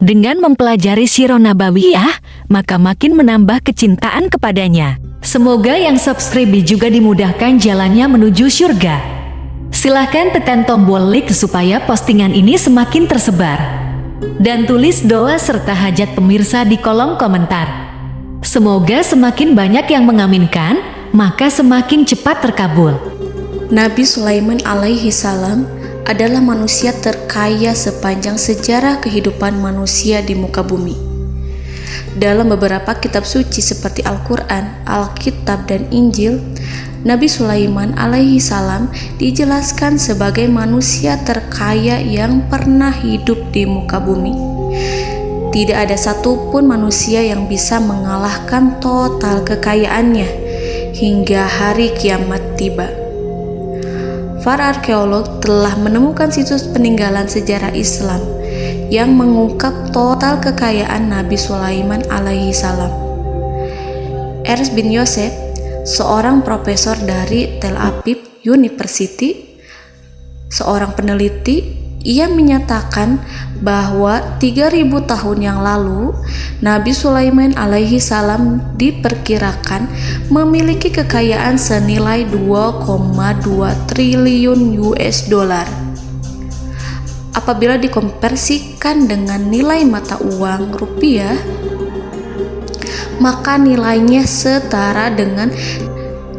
Dengan mempelajari Sirah Nabawiyah, maka makin menambah kecintaan kepadanya. Semoga yang subscribe juga dimudahkan jalannya menuju surga. Silahkan tekan tombol like supaya postingan ini semakin tersebar. Dan tulis doa serta hajat pemirsa di kolom komentar. Semoga semakin banyak yang mengaminkan, maka semakin cepat terkabul. Nabi Sulaiman alaihi salam adalah manusia terkaya sepanjang sejarah kehidupan manusia di muka bumi. Dalam beberapa kitab suci seperti Al-Quran, Alkitab, dan Injil, Nabi Sulaiman alaihi salam dijelaskan sebagai manusia terkaya yang pernah hidup di muka bumi. Tidak ada satupun manusia yang bisa mengalahkan total kekayaannya hingga hari kiamat tiba. Para arkeolog telah menemukan situs peninggalan sejarah Islam yang mengungkap total kekayaan Nabi Sulaiman alaihi salam. Ernst bin Yosef, seorang profesor dari Tel Aviv University, seorang peneliti, ia menyatakan bahwa 3000 tahun yang lalu Nabi Sulaiman alaihi salam diperkirakan memiliki kekayaan senilai 2,2 triliun US dollar. Apabila dikonversikan dengan nilai mata uang rupiah, maka nilainya setara dengan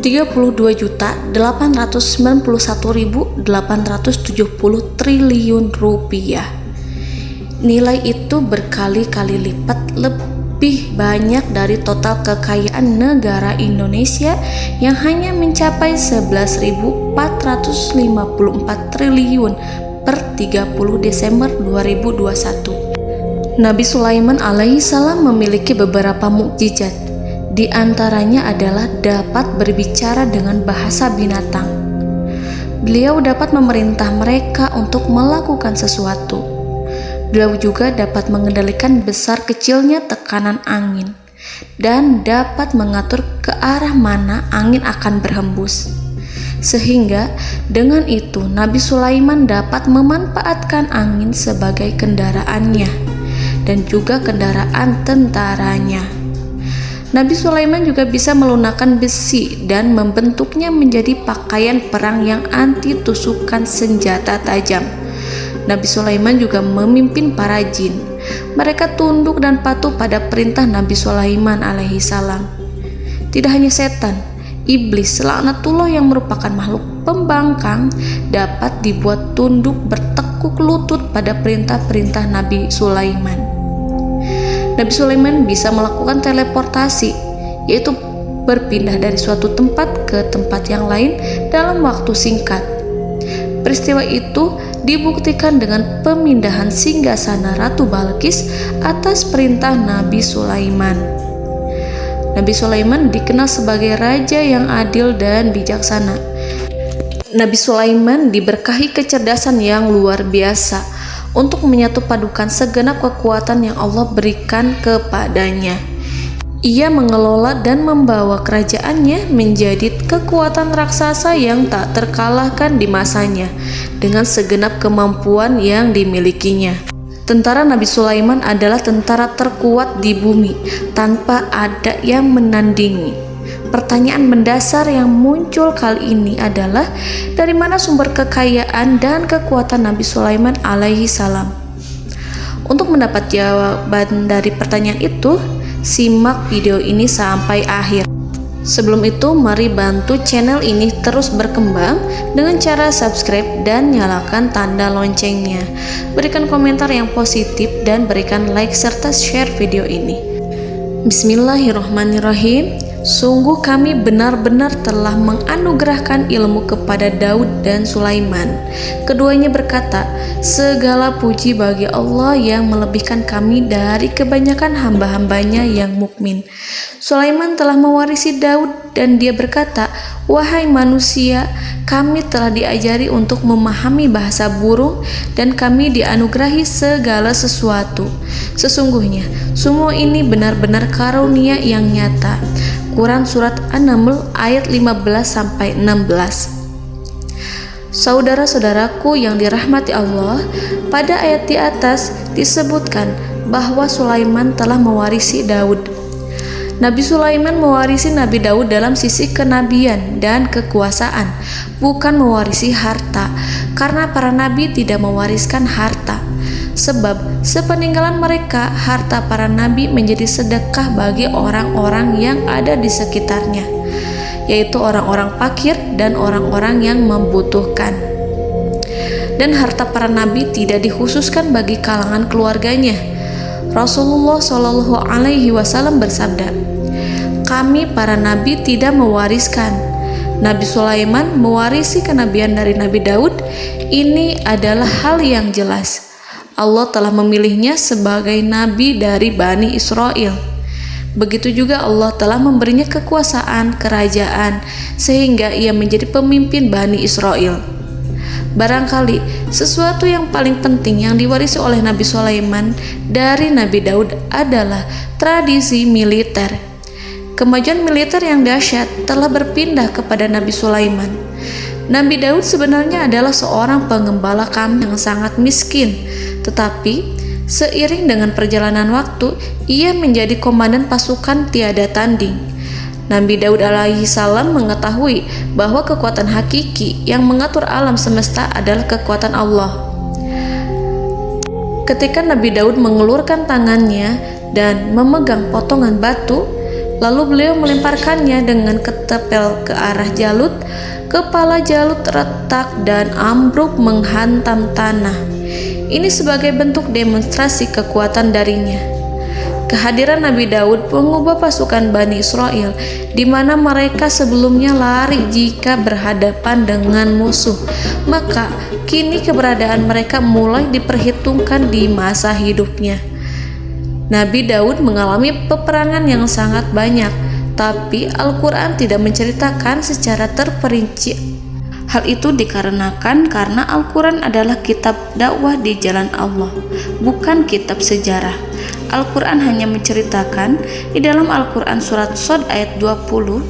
32.891.870 triliun rupiah. Nilai itu berkali-kali lipat lebih banyak dari total kekayaan negara Indonesia yang hanya mencapai 11.454 triliun per 30 Desember 2021. Nabi Sulaiman alaihi salam memiliki beberapa mukjizat. Di antaranya adalah dapat berbicara dengan bahasa binatang. Beliau dapat memerintah mereka untuk melakukan sesuatu. Beliau juga dapat mengendalikan besar kecilnya tekanan angin dan dapat mengatur ke arah mana angin akan berhembus. Sehingga dengan itu Nabi Sulaiman dapat memanfaatkan angin sebagai kendaraannya dan juga kendaraan tentaranya. Nabi Sulaiman juga bisa melunakkan besi dan membentuknya menjadi pakaian perang yang anti tusukan senjata tajam. Nabi Sulaiman juga memimpin para jin. Mereka tunduk dan patuh pada perintah Nabi Sulaiman alaihi salam. Tidak hanya setan, iblis laknatullah yang merupakan makhluk pembangkang dapat dibuat tunduk bertekuk lutut pada perintah-perintah Nabi Sulaiman. Nabi Sulaiman bisa melakukan teleportasi, yaitu berpindah dari suatu tempat ke tempat yang lain dalam waktu singkat. Peristiwa itu dibuktikan dengan pemindahan singgasana Ratu Balqis atas perintah Nabi Sulaiman. Nabi Sulaiman dikenal sebagai raja yang adil dan bijaksana. Nabi Sulaiman diberkahi kecerdasan yang luar biasa untuk menyatupadukan segenap kekuatan yang Allah berikan kepadanya. Ia mengelola dan membawa kerajaannya menjadi kekuatan raksasa yang tak terkalahkan di masanya dengan segenap kemampuan yang dimilikinya. Tentara Nabi Sulaiman adalah tentara terkuat di bumi tanpa ada yang menandingi. Pertanyaan mendasar yang muncul kali ini adalah dari mana sumber kekayaan dan kekuatan Nabi Sulaiman alaihi salam? Untuk mendapat jawaban dari pertanyaan itu, simak video ini sampai akhir. Sebelum itu, mari bantu channel ini terus berkembang dengan cara subscribe dan nyalakan tanda loncengnya. Berikan komentar yang positif dan berikan like serta share video ini. Bismillahirrahmanirrahim. Sungguh kami benar-benar telah menganugerahkan ilmu kepada Daud dan Sulaiman. Keduanya berkata, segala puji bagi Allah yang melebihkan kami dari kebanyakan hamba-hambanya yang mukmin. Sulaiman telah mewarisi Daud dan dia berkata, wahai manusia, kami telah diajari untuk memahami bahasa burung dan kami dianugerahi segala sesuatu. Sesungguhnya, semua ini benar-benar karunia yang nyata. Quran Surat An-Naml ayat 15-16. Saudara-saudaraku yang dirahmati Allah, pada ayat di atas disebutkan bahwa Sulaiman telah mewarisi Daud. Nabi Sulaiman mewarisi Nabi Daud dalam sisi kenabian dan kekuasaan, bukan mewarisi harta, karena para nabi tidak mewariskan harta. Sebab sepeninggalan mereka, harta para nabi menjadi sedekah bagi orang-orang yang ada di sekitarnya, yaitu orang-orang fakir dan orang-orang yang membutuhkan. Dan harta para nabi tidak dikhususkan bagi kalangan keluarganya. Rasulullah Shallallahu Alaihi Wasallam bersabda, "Kami para nabi tidak mewariskan." Nabi Sulaiman mewarisi kenabian dari Nabi Daud. Ini adalah hal yang jelas. Allah telah memilihnya sebagai nabi dari Bani Israel. Begitu juga Allah telah memberinya kekuasaan kerajaan sehingga ia menjadi pemimpin Bani Israel. Barangkali sesuatu yang paling penting yang diwarisi oleh Nabi Sulaiman dari Nabi Daud adalah tradisi militer. Kemajuan militer yang dahsyat telah berpindah kepada Nabi Sulaiman. Nabi Daud sebenarnya adalah seorang pengembala kambing yang sangat miskin, tetapi seiring dengan perjalanan waktu, ia menjadi komandan pasukan tiada tanding. Nabi Daud alaihi salam mengetahui bahwa kekuatan hakiki yang mengatur alam semesta adalah kekuatan Allah. Ketika Nabi Daud mengelurkan tangannya dan memegang potongan batu, lalu beliau melemparkannya dengan ketepel ke arah Jalut, kepala Jalut retak dan ambruk menghantam tanah. Ini sebagai bentuk demonstrasi kekuatan darinya. Kehadiran Nabi Daud mengubah pasukan Bani Israel, di mana mereka sebelumnya lari jika berhadapan dengan musuh. Maka kini keberadaan mereka mulai diperhitungkan di masa hidupnya. Nabi Daud mengalami peperangan yang sangat banyak, tapi Al-Quran tidak menceritakan secara terperinci. Hal itu dikarenakan karena Al-Quran adalah kitab dakwah di jalan Allah, bukan kitab sejarah. Al-Quran hanya menceritakan di dalam Al-Quran surat Shad ayat 20,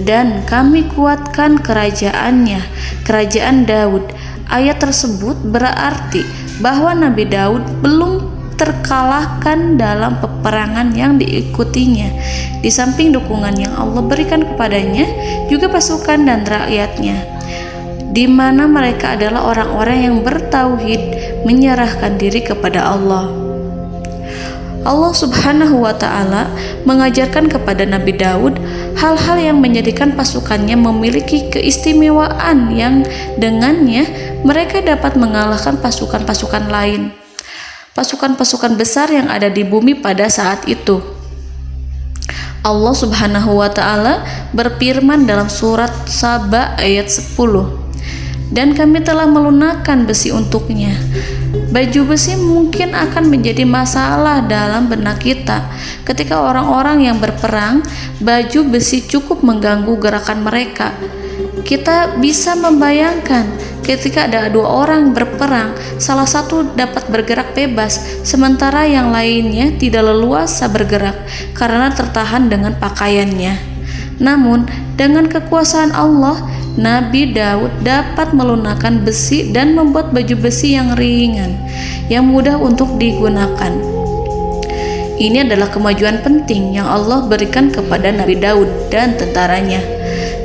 "Dan kami kuatkan kerajaannya, kerajaan Daud." Ayat tersebut berarti bahwa Nabi Daud belum terkalahkan dalam peperangan yang diikutinya. Di samping dukungan yang Allah berikan kepadanya, juga pasukan dan rakyatnya, di mana mereka adalah orang-orang yang bertauhid, menyerahkan diri kepada Allah. Allah Subhanahu wa Ta'ala mengajarkan kepada Nabi Daud hal-hal yang menjadikan pasukannya memiliki keistimewaan yang dengannya mereka dapat mengalahkan pasukan-pasukan lain, pasukan-pasukan besar yang ada di bumi pada saat itu. Allah Subhanahu wa Ta'ala berfirman dalam surat Saba ayat 10, "Dan kami telah melunakkan besi untuknya." Baju besi mungkin akan menjadi masalah dalam benak kita. Ketika orang-orang yang berperang, baju besi cukup mengganggu gerakan mereka. Kita bisa membayangkan ketika ada dua orang berperang, salah satu dapat bergerak bebas, sementara yang lainnya tidak leluasa bergerak karena tertahan dengan pakaiannya. Namun, dengan kekuasaan Allah, Nabi Daud dapat melunakkan besi dan membuat baju besi yang ringan, yang mudah untuk digunakan. Ini adalah kemajuan penting yang Allah berikan kepada Nabi Daud dan tentaranya.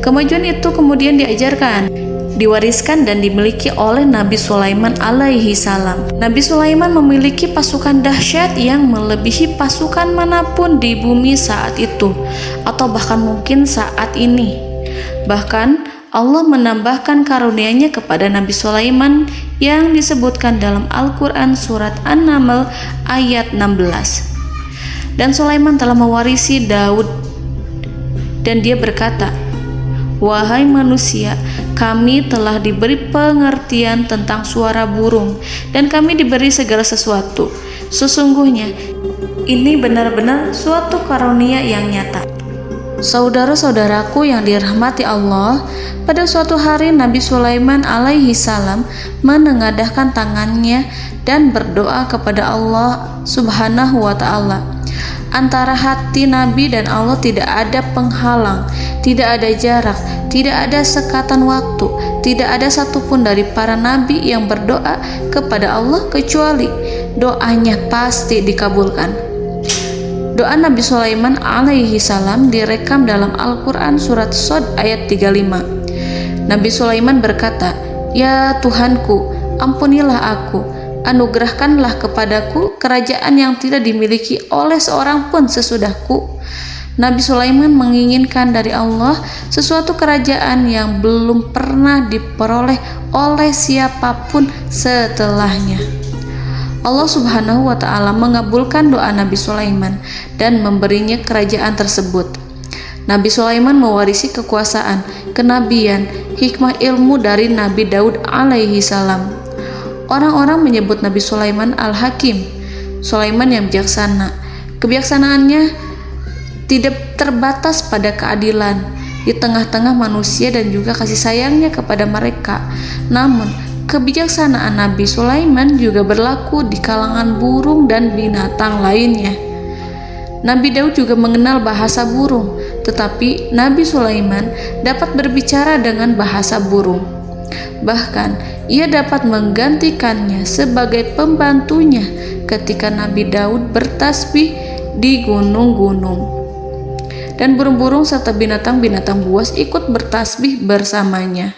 Kemajuan itu kemudian diajarkan, diwariskan dan dimiliki oleh Nabi Sulaiman alaihi salam. Nabi Sulaiman memiliki pasukan dahsyat yang melebihi pasukan manapun di bumi saat itu, atau bahkan mungkin saat ini. Bahkan Allah menambahkan karunia-Nya kepada Nabi Sulaiman yang disebutkan dalam Al-Quran surat An-Naml ayat 16. Dan Sulaiman telah mewarisi Daud, dan dia berkata, "Wahai manusia, kami telah diberi pengertian tentang suara burung, dan kami diberi segala sesuatu. Sesungguhnya ini benar-benar suatu karunia yang nyata." Saudara-saudaraku yang dirahmati Allah, pada suatu hari Nabi Sulaiman alaihi salam menengadahkan tangannya dan berdoa kepada Allah Subhanahu wa Ta'ala. Antara hati Nabi dan Allah tidak ada penghalang, tidak ada jarak, tidak ada sekatan waktu, tidak ada satupun dari para nabi yang berdoa kepada Allah kecuali doanya pasti dikabulkan. Doa Nabi Sulaiman alaihi salam direkam dalam Al-Quran surat Shad ayat 35. Nabi Sulaiman berkata, "Ya Tuhanku, ampunilah aku, anugerahkanlah kepadaku kerajaan yang tidak dimiliki oleh seorang pun sesudahku." Nabi Sulaiman menginginkan dari Allah sesuatu kerajaan yang belum pernah diperoleh oleh siapapun setelahnya. Allah Subhanahu wa Ta'ala mengabulkan doa Nabi Sulaiman dan memberinya kerajaan tersebut. Nabi Sulaiman mewarisi kekuasaan, kenabian, hikmah ilmu dari Nabi Daud alaihi salam. Orang-orang menyebut Nabi Sulaiman Al-Hakim, Sulaiman yang bijaksana. Kebijaksanaannya tidak terbatas pada keadilan di tengah-tengah manusia dan juga kasih sayangnya kepada mereka. Namun, kebijaksanaan Nabi Sulaiman juga berlaku di kalangan burung dan binatang lainnya. Nabi Daud juga mengenal bahasa burung, tetapi Nabi Sulaiman dapat berbicara dengan bahasa burung. Bahkan, ia dapat menggantikannya sebagai pembantunya ketika Nabi Daud bertasbih di gunung-gunung. Dan burung-burung serta binatang-binatang buas ikut bertasbih bersamanya.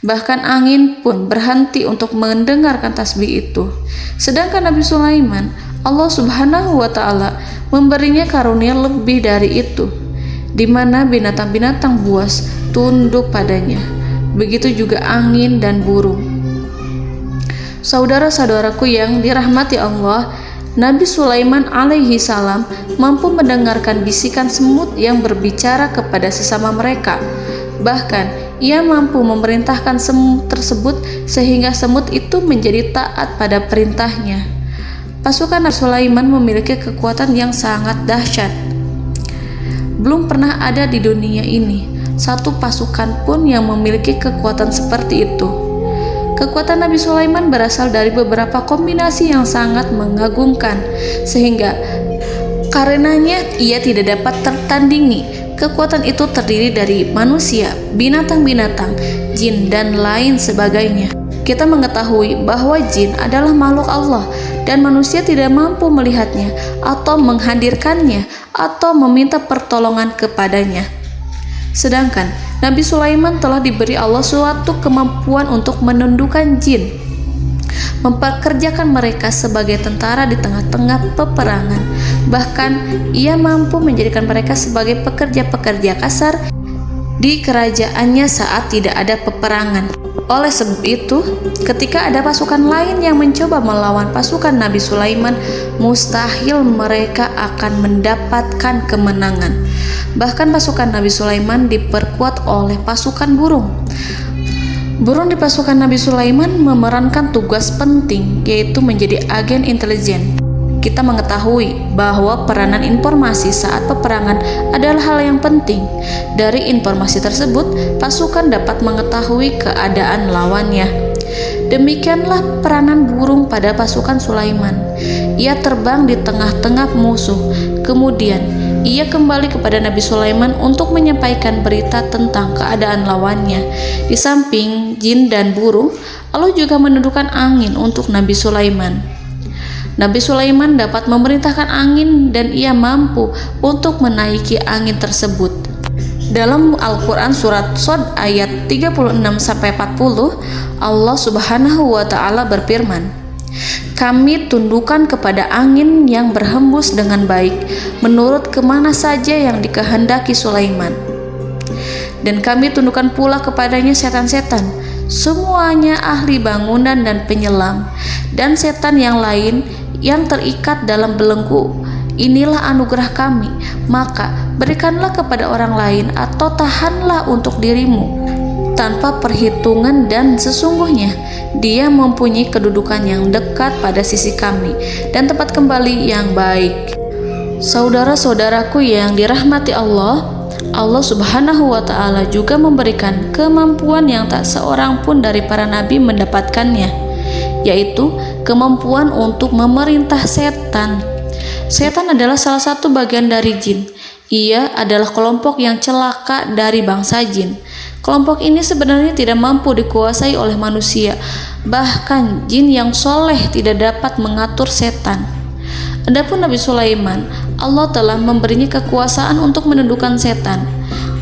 Bahkan angin pun berhenti untuk mendengarkan tasbih itu. Sedangkan Nabi Sulaiman, Allah Subhanahu wa Ta'ala memberinya karunia lebih dari itu, di mana binatang-binatang buas tunduk padanya. Begitu juga angin dan burung. Saudara-saudaraku yang dirahmati Allah, Nabi Sulaiman alaihi salam mampu mendengarkan bisikan semut yang berbicara kepada sesama mereka. Bahkan, ia mampu memerintahkan semut tersebut sehingga semut itu menjadi taat pada perintahnya. Pasukan Nabi Sulaiman memiliki kekuatan yang sangat dahsyat. Belum pernah ada di dunia ini satu pasukan pun yang memiliki kekuatan seperti itu. Kekuatan Nabi Sulaiman berasal dari beberapa kombinasi yang sangat mengagumkan, sehingga karenanya ia tidak dapat tertandingi. Kekuatan itu terdiri dari manusia, binatang-binatang, jin, dan lain sebagainya. Kita mengetahui bahwa jin adalah makhluk Allah dan manusia tidak mampu melihatnya atau menghadirkannya atau meminta pertolongan kepadanya. Sedangkan Nabi Sulaiman telah diberi Allah suatu kemampuan untuk menundukkan jin, mempekerjakan mereka sebagai tentara di tengah-tengah peperangan. Bahkan ia mampu menjadikan mereka sebagai pekerja-pekerja kasar di kerajaannya saat tidak ada peperangan. Oleh sebab itu, ketika ada pasukan lain yang mencoba melawan pasukan Nabi Sulaiman, mustahil mereka akan mendapatkan kemenangan. Bahkan pasukan Nabi Sulaiman diperkuat oleh pasukan burung. Burung di pasukan Nabi Sulaiman memerankan tugas penting, yaitu menjadi agen intelijen. Kita mengetahui bahwa peranan informasi saat peperangan adalah hal yang penting. Dari informasi tersebut, pasukan dapat mengetahui keadaan lawannya. Demikianlah peranan burung pada pasukan Sulaiman. Ia terbang di tengah-tengah musuh. Kemudian, ia kembali kepada Nabi Sulaiman untuk menyampaikan berita tentang keadaan lawannya. Di samping jin dan burung, Allah juga menundukkan angin untuk Nabi Sulaiman. Nabi Sulaiman dapat memerintahkan angin dan ia mampu untuk menaiki angin tersebut. Dalam Al-Quran surat Shad ayat 36-40, Allah Subhanahu wa Ta'ala berfirman, "Kami tundukkan kepada angin yang berhembus dengan baik menurut kemana saja yang dikehendaki Sulaiman. Dan kami tundukkan pula kepadanya setan-setan, semuanya ahli bangunan dan penyelam, dan setan yang lain yang terikat dalam belenggu. Inilah anugerah kami, maka berikanlah kepada orang lain atau tahanlah untuk dirimu tanpa perhitungan, dan sesungguhnya dia mempunyai kedudukan yang dekat pada sisi kami dan tempat kembali yang baik." Saudara-saudaraku yang dirahmati Allah, Allah Subhanahu wa Ta'ala juga memberikan kemampuan yang tak seorang pun dari para nabi mendapatkannya, yaitu kemampuan untuk memerintah setan. Setan adalah salah satu bagian dari jin. Ia adalah kelompok yang celaka dari bangsa jin. Kelompok ini sebenarnya tidak mampu dikuasai oleh manusia, bahkan jin yang soleh tidak dapat mengatur setan. Adapun Nabi Sulaiman, Allah telah memberinya kekuasaan untuk menundukkan setan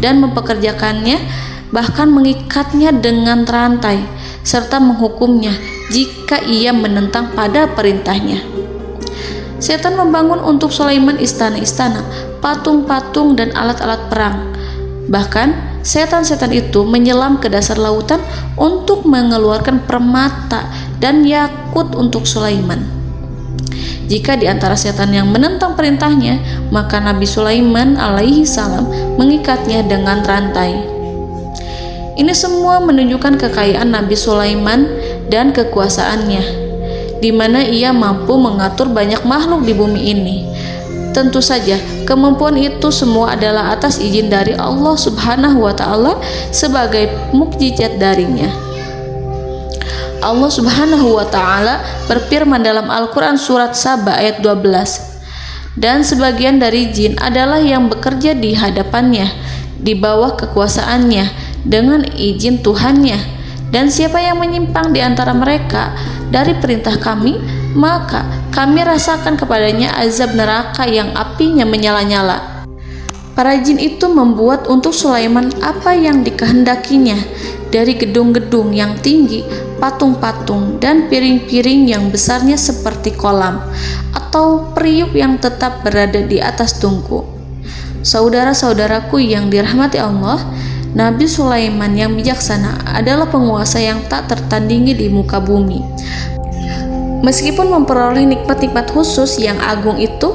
dan mempekerjakannya, bahkan mengikatnya dengan rantai serta menghukumnya jika ia menentang pada perintahnya. Setan membangun untuk Sulaiman istana-istana, patung-patung dan alat-alat perang. Bahkan setan-setan itu menyelam ke dasar lautan untuk mengeluarkan permata dan yakut untuk Sulaiman. Jika di antara setan yang menentang perintahnya, maka Nabi Sulaiman alaihi salam mengikatnya dengan rantai. Ini semua menunjukkan kekayaan Nabi Sulaiman dan kekuasaannya, di mana ia mampu mengatur banyak makhluk di bumi ini. Tentu saja, kemampuan itu semua adalah atas izin dari Allah Subhanahu wa Ta'ala sebagai mukjizat darinya. Allah Subhanahu wa Ta'ala berfirman dalam Al-Quran surat Saba ayat 12, dan sebagian dari jin adalah yang bekerja di hadapannya di bawah kekuasaannya dengan izin Tuhannya, dan siapa yang menyimpang di antara mereka dari perintah kami, maka kami rasakan kepadanya azab neraka yang apinya menyala-nyala. Para jin itu membuat untuk Sulaiman apa yang dikehendakinya, dari gedung-gedung yang tinggi, patung-patung, dan piring-piring yang besarnya seperti kolam, atau periuk yang tetap berada di atas tungku. Saudara-saudaraku yang dirahmati Allah, Nabi Sulaiman yang bijaksana adalah penguasa yang tak tertandingi di muka bumi. Meskipun memperoleh nikmat-nikmat khusus yang agung itu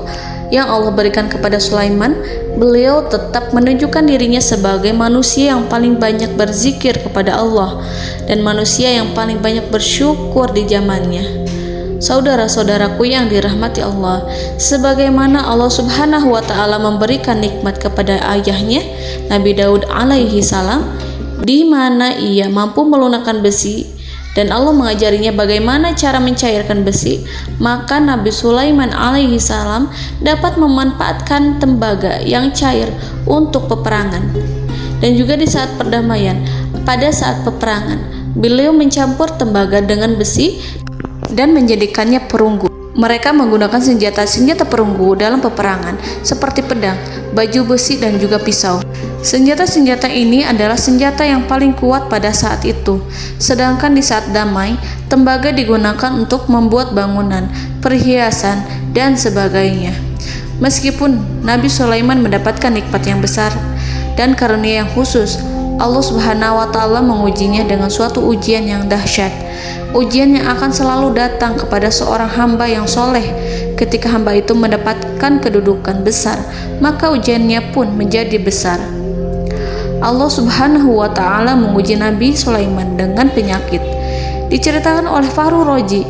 yang Allah berikan kepada Sulaiman, beliau tetap menunjukkan dirinya sebagai manusia yang paling banyak berzikir kepada Allah dan manusia yang paling banyak bersyukur di zamannya. Saudara-saudaraku yang dirahmati Allah, sebagaimana Allah Subhanahu wa Ta'ala memberikan nikmat kepada ayahnya Nabi Daud alaihi salam, di mana ia mampu melunakkan besi dan Allah mengajarinya bagaimana cara mencairkan besi, maka Nabi Sulaiman alaihi salam dapat memanfaatkan tembaga yang cair untuk peperangan. Dan juga di saat perdamaian, pada saat peperangan, beliau mencampur tembaga dengan besi dan menjadikannya perunggu. Mereka menggunakan senjata-senjata perunggu dalam peperangan seperti pedang, baju besi, dan juga pisau. Senjata-senjata ini adalah senjata yang paling kuat pada saat itu. Sedangkan di saat damai, tembaga digunakan untuk membuat bangunan, perhiasan, dan sebagainya. Meskipun Nabi Sulaiman mendapatkan nikmat yang besar dan karunia yang khusus, Allah Subhanahu wa Ta'ala mengujinya dengan suatu ujian yang dahsyat. Ujian yang akan selalu datang kepada seorang hamba yang soleh. Ketika hamba itu mendapatkan kedudukan besar, maka ujiannya pun menjadi besar. Allah Subhanahu wa Ta'ala menguji Nabi Sulaiman dengan penyakit. Diceritakan oleh Fahru Roji,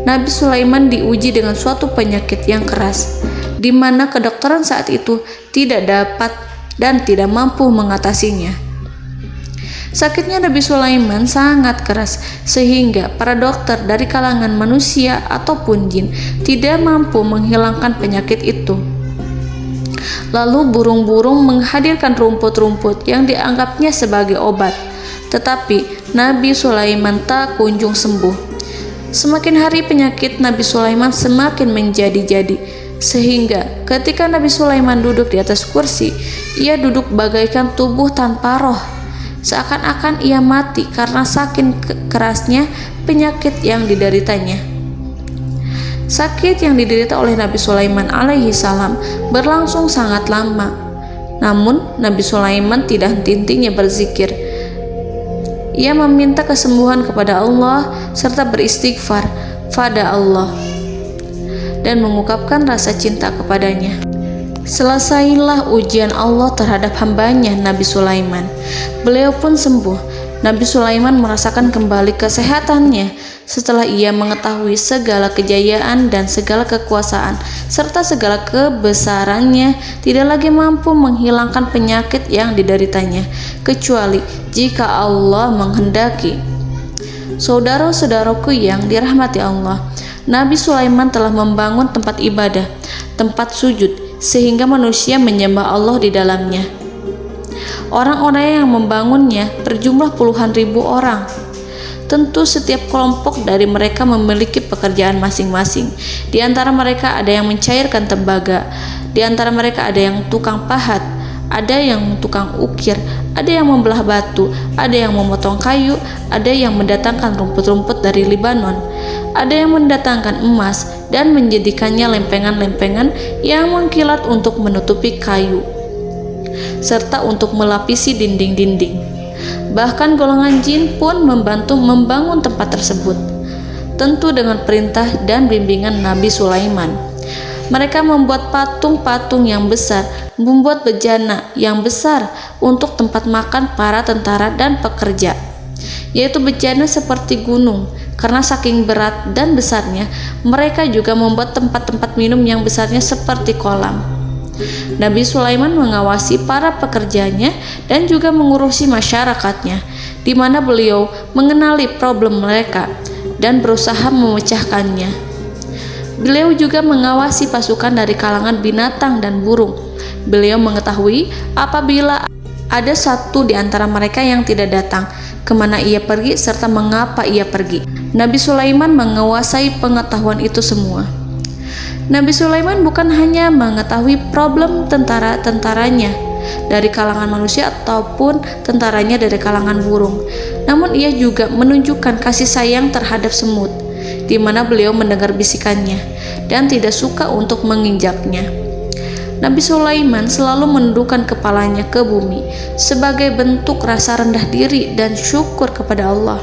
Nabi Sulaiman diuji dengan suatu penyakit yang keras, di mana kedokteran saat itu tidak dapat dan tidak mampu mengatasinya. Sakitnya Nabi Sulaiman sangat keras sehingga para dokter dari kalangan manusia ataupun jin tidak mampu menghilangkan penyakit itu. Lalu burung-burung menghadirkan rumput-rumput yang dianggapnya sebagai obat, tetapi Nabi Sulaiman tak kunjung sembuh. Semakin hari penyakit Nabi Sulaiman semakin menjadi-jadi, sehingga ketika Nabi Sulaiman duduk di atas kursi, ia duduk bagaikan tubuh tanpa roh. Seakan-akan ia mati karena saking kerasnya penyakit yang dideritanya. Sakit yang diderita oleh Nabi Sulaiman alaihi salam berlangsung sangat lama. Namun Nabi Sulaiman tidak henti-hentinya berzikir. Ia meminta kesembuhan kepada Allah serta beristighfar pada Allah dan mengungkapkan rasa cinta kepadanya. Selesailah ujian Allah terhadap hambanya Nabi Sulaiman. Beliau pun sembuh. Nabi Sulaiman merasakan kembali kesehatannya setelah ia mengetahui segala kejayaan dan segala kekuasaan serta segala kebesarannya tidak lagi mampu menghilangkan penyakit yang dideritanya kecuali jika Allah menghendaki. Saudara-saudaraku yang dirahmati Allah, Nabi Sulaiman telah membangun tempat ibadah, tempat sujud, sehingga manusia menyembah Allah di dalamnya. Orang-orang yang membangunnya berjumlah puluhan ribu orang. Tentu setiap kelompok dari mereka memiliki pekerjaan masing-masing. Di antara mereka ada yang mencairkan tembaga, di antara mereka ada yang tukang pahat, ada yang tukang ukir, ada yang membelah batu, ada yang memotong kayu, ada yang mendatangkan rumput-rumput dari Libanon, ada yang mendatangkan emas dan menjadikannya lempengan-lempengan yang mengkilat untuk menutupi kayu, serta untuk melapisi dinding-dinding. Bahkan golongan jin pun membantu membangun tempat tersebut, tentu dengan perintah dan bimbingan Nabi Sulaiman. Mereka membuat patung-patung yang besar, membuat bejana yang besar untuk tempat makan para tentara dan pekerja, yaitu bejana seperti gunung. Karena saking berat dan besarnya, mereka juga membuat tempat-tempat minum yang besarnya seperti kolam. Nabi Sulaiman mengawasi para pekerjanya dan juga mengurusi masyarakatnya, di mana beliau mengenali problem mereka dan berusaha memecahkannya. Beliau juga mengawasi pasukan dari kalangan binatang dan burung. Beliau mengetahui apabila ada satu di antara mereka yang tidak datang, kemana ia pergi, serta mengapa ia pergi. Nabi Sulaiman menguasai pengetahuan itu semua. Nabi Sulaiman bukan hanya mengetahui problem tentara-tentaranya dari kalangan manusia ataupun tentaranya dari kalangan burung, namun ia juga menunjukkan kasih sayang terhadap semut, di mana beliau mendengar bisikannya dan tidak suka untuk menginjaknya. Nabi Sulaiman selalu menundukkan kepalanya ke bumi sebagai bentuk rasa rendah diri dan syukur kepada Allah.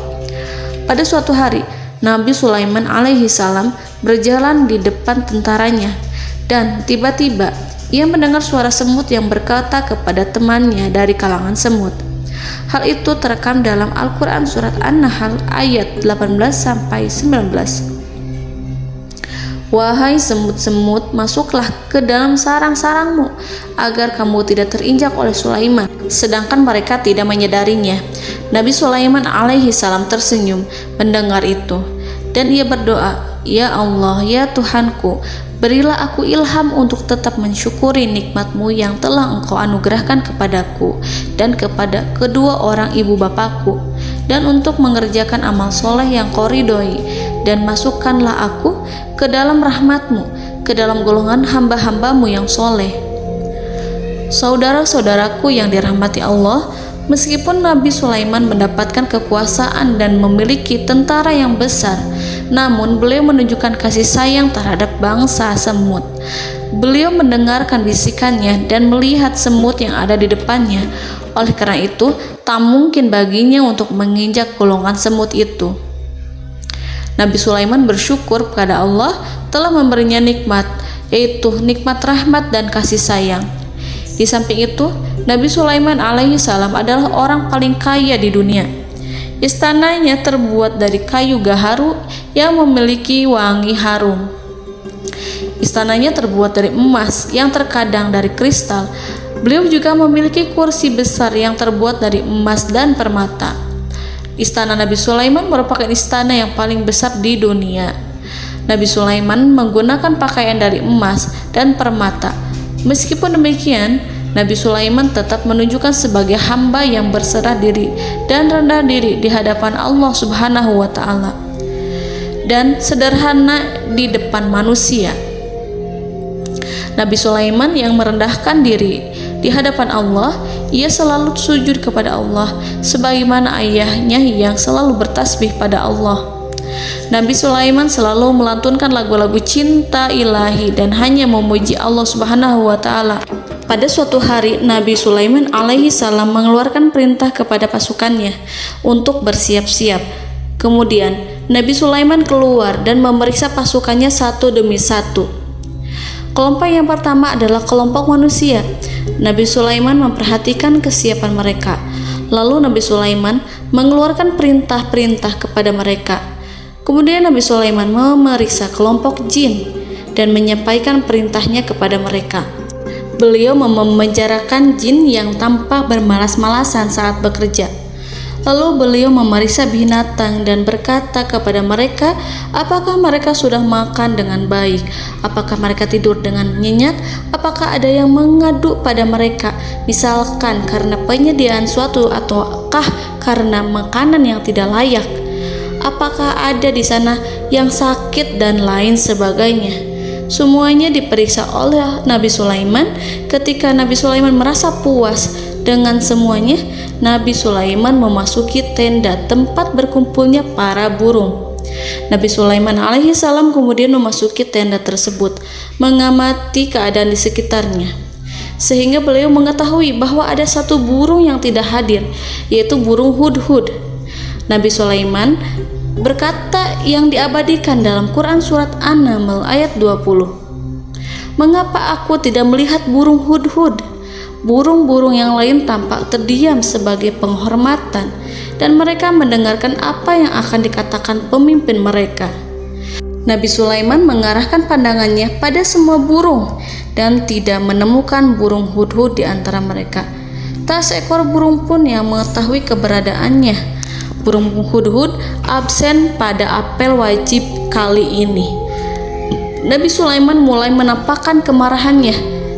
Pada suatu hari, Nabi Sulaiman alaihi salam berjalan di depan tentaranya, dan tiba-tiba ia mendengar suara semut yang berkata kepada temannya dari kalangan semut. Hal itu terekam dalam Al-Quran surat An-Nahl ayat 18-19. Wahai semut-semut, masuklah ke dalam sarang-sarangmu agar kamu tidak terinjak oleh Sulaiman, sedangkan mereka tidak menyadarinya. Nabi Sulaiman alaihi salam tersenyum mendengar itu, dan ia berdoa, "Ya Allah, ya Tuhanku, berilah aku ilham untuk tetap mensyukuri nikmat-Mu yang telah Engkau anugerahkan kepadaku dan kepada kedua orang ibu bapakku, dan untuk mengerjakan amal soleh yang Kau ridhoi, dan masukkanlah aku ke dalam rahmat-Mu, ke dalam golongan hamba-hamba-Mu yang soleh." Saudara-saudaraku yang dirahmati Allah, meskipun Nabi Sulaiman mendapatkan kekuasaan dan memiliki tentara yang besar, namun beliau menunjukkan kasih sayang terhadap bangsa semut. Beliau mendengarkan bisikannya dan melihat semut yang ada di depannya. Oleh karena itu, tak mungkin baginya untuk menginjak golongan semut itu. Nabi Sulaiman bersyukur kepada Allah telah memberinya nikmat, yaitu nikmat rahmat dan kasih sayang. Di samping itu, Nabi Sulaiman alaihi salam adalah orang paling kaya di dunia. Istananya terbuat dari kayu gaharu yang memiliki wangi harum. Istananya terbuat dari emas yang terkadang dari kristal. Beliau juga memiliki kursi besar yang terbuat dari emas dan permata. Istana Nabi Sulaiman merupakan istana yang paling besar di dunia. Nabi Sulaiman menggunakan pakaian dari emas dan permata. Meskipun demikian, Nabi Sulaiman tetap menunjukkan sebagai hamba yang berserah diri dan rendah diri di hadapan Allah Subhanahu wa Ta'ala, dan sederhana di depan manusia. Nabi Sulaiman yang merendahkan diri di hadapan Allah, ia selalu sujud kepada Allah sebagaimana ayahnya yang selalu bertasbih pada Allah. Nabi Sulaiman selalu melantunkan lagu-lagu cinta ilahi dan hanya memuji Allah Subhanahu wa Ta'ala. Pada suatu hari, Nabi Sulaiman alaihi salam mengeluarkan perintah kepada pasukannya untuk bersiap-siap. Kemudian Nabi Sulaiman keluar dan memeriksa pasukannya satu demi satu. Kelompok yang pertama adalah kelompok manusia. Nabi Sulaiman memperhatikan kesiapan mereka. Lalu Nabi Sulaiman mengeluarkan perintah-perintah kepada mereka. Kemudian Nabi Sulaiman memeriksa kelompok jin dan menyampaikan perintahnya kepada mereka. Beliau memenjarakan jin yang tampak bermalas-malasan saat bekerja. Lalu beliau memeriksa binatang dan berkata kepada mereka, apakah mereka sudah makan dengan baik? Apakah mereka tidur dengan nyenyak? Apakah ada yang mengadu pada mereka, misalkan karena penyediaan suatu ataukah karena makanan yang tidak layak? Apakah ada di sana yang sakit dan lain sebagainya? Semuanya diperiksa oleh Nabi Sulaiman. Ketika Nabi Sulaiman merasa puas dengan semuanya, Nabi Sulaiman memasuki tenda tempat berkumpulnya para burung. Nabi Sulaiman alaihissalam kemudian memasuki tenda tersebut, mengamati keadaan di sekitarnya, sehingga beliau mengetahui bahwa ada satu burung yang tidak hadir, yaitu burung hudhud. Nabi Sulaiman berkata yang diabadikan dalam Quran surat An-Naml ayat 20. Mengapa aku tidak melihat burung hudhud? Burung-burung yang lain tampak terdiam sebagai penghormatan, dan mereka mendengarkan apa yang akan dikatakan pemimpin mereka. Nabi Sulaiman mengarahkan pandangannya pada semua burung dan tidak menemukan burung hudhud di antara mereka. Tak seekor burung pun yang mengetahui keberadaannya. Burung hudhud absen pada apel wajib kali ini. Nabi Sulaiman mulai menampakkan kemarahannya.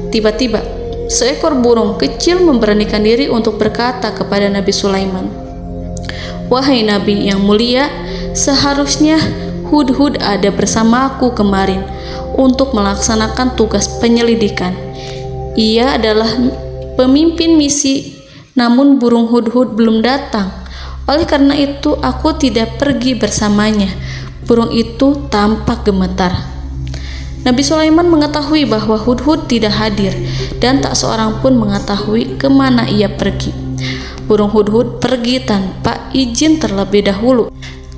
Tiba-tiba, seekor burung kecil memberanikan diri untuk berkata kepada Nabi Sulaiman, "Wahai Nabi yang mulia, seharusnya hudhud ada bersamaku kemarin untuk melaksanakan tugas penyelidikan. Ia adalah pemimpin misi, namun burung hudhud belum datang. Oleh karena itu aku tidak pergi bersamanya." Burung itu tampak gemetar. Nabi Sulaiman mengetahui bahwa hudhud tidak hadir dan tak seorang pun mengetahui kemana ia pergi. Burung hudhud pergi tanpa izin terlebih dahulu.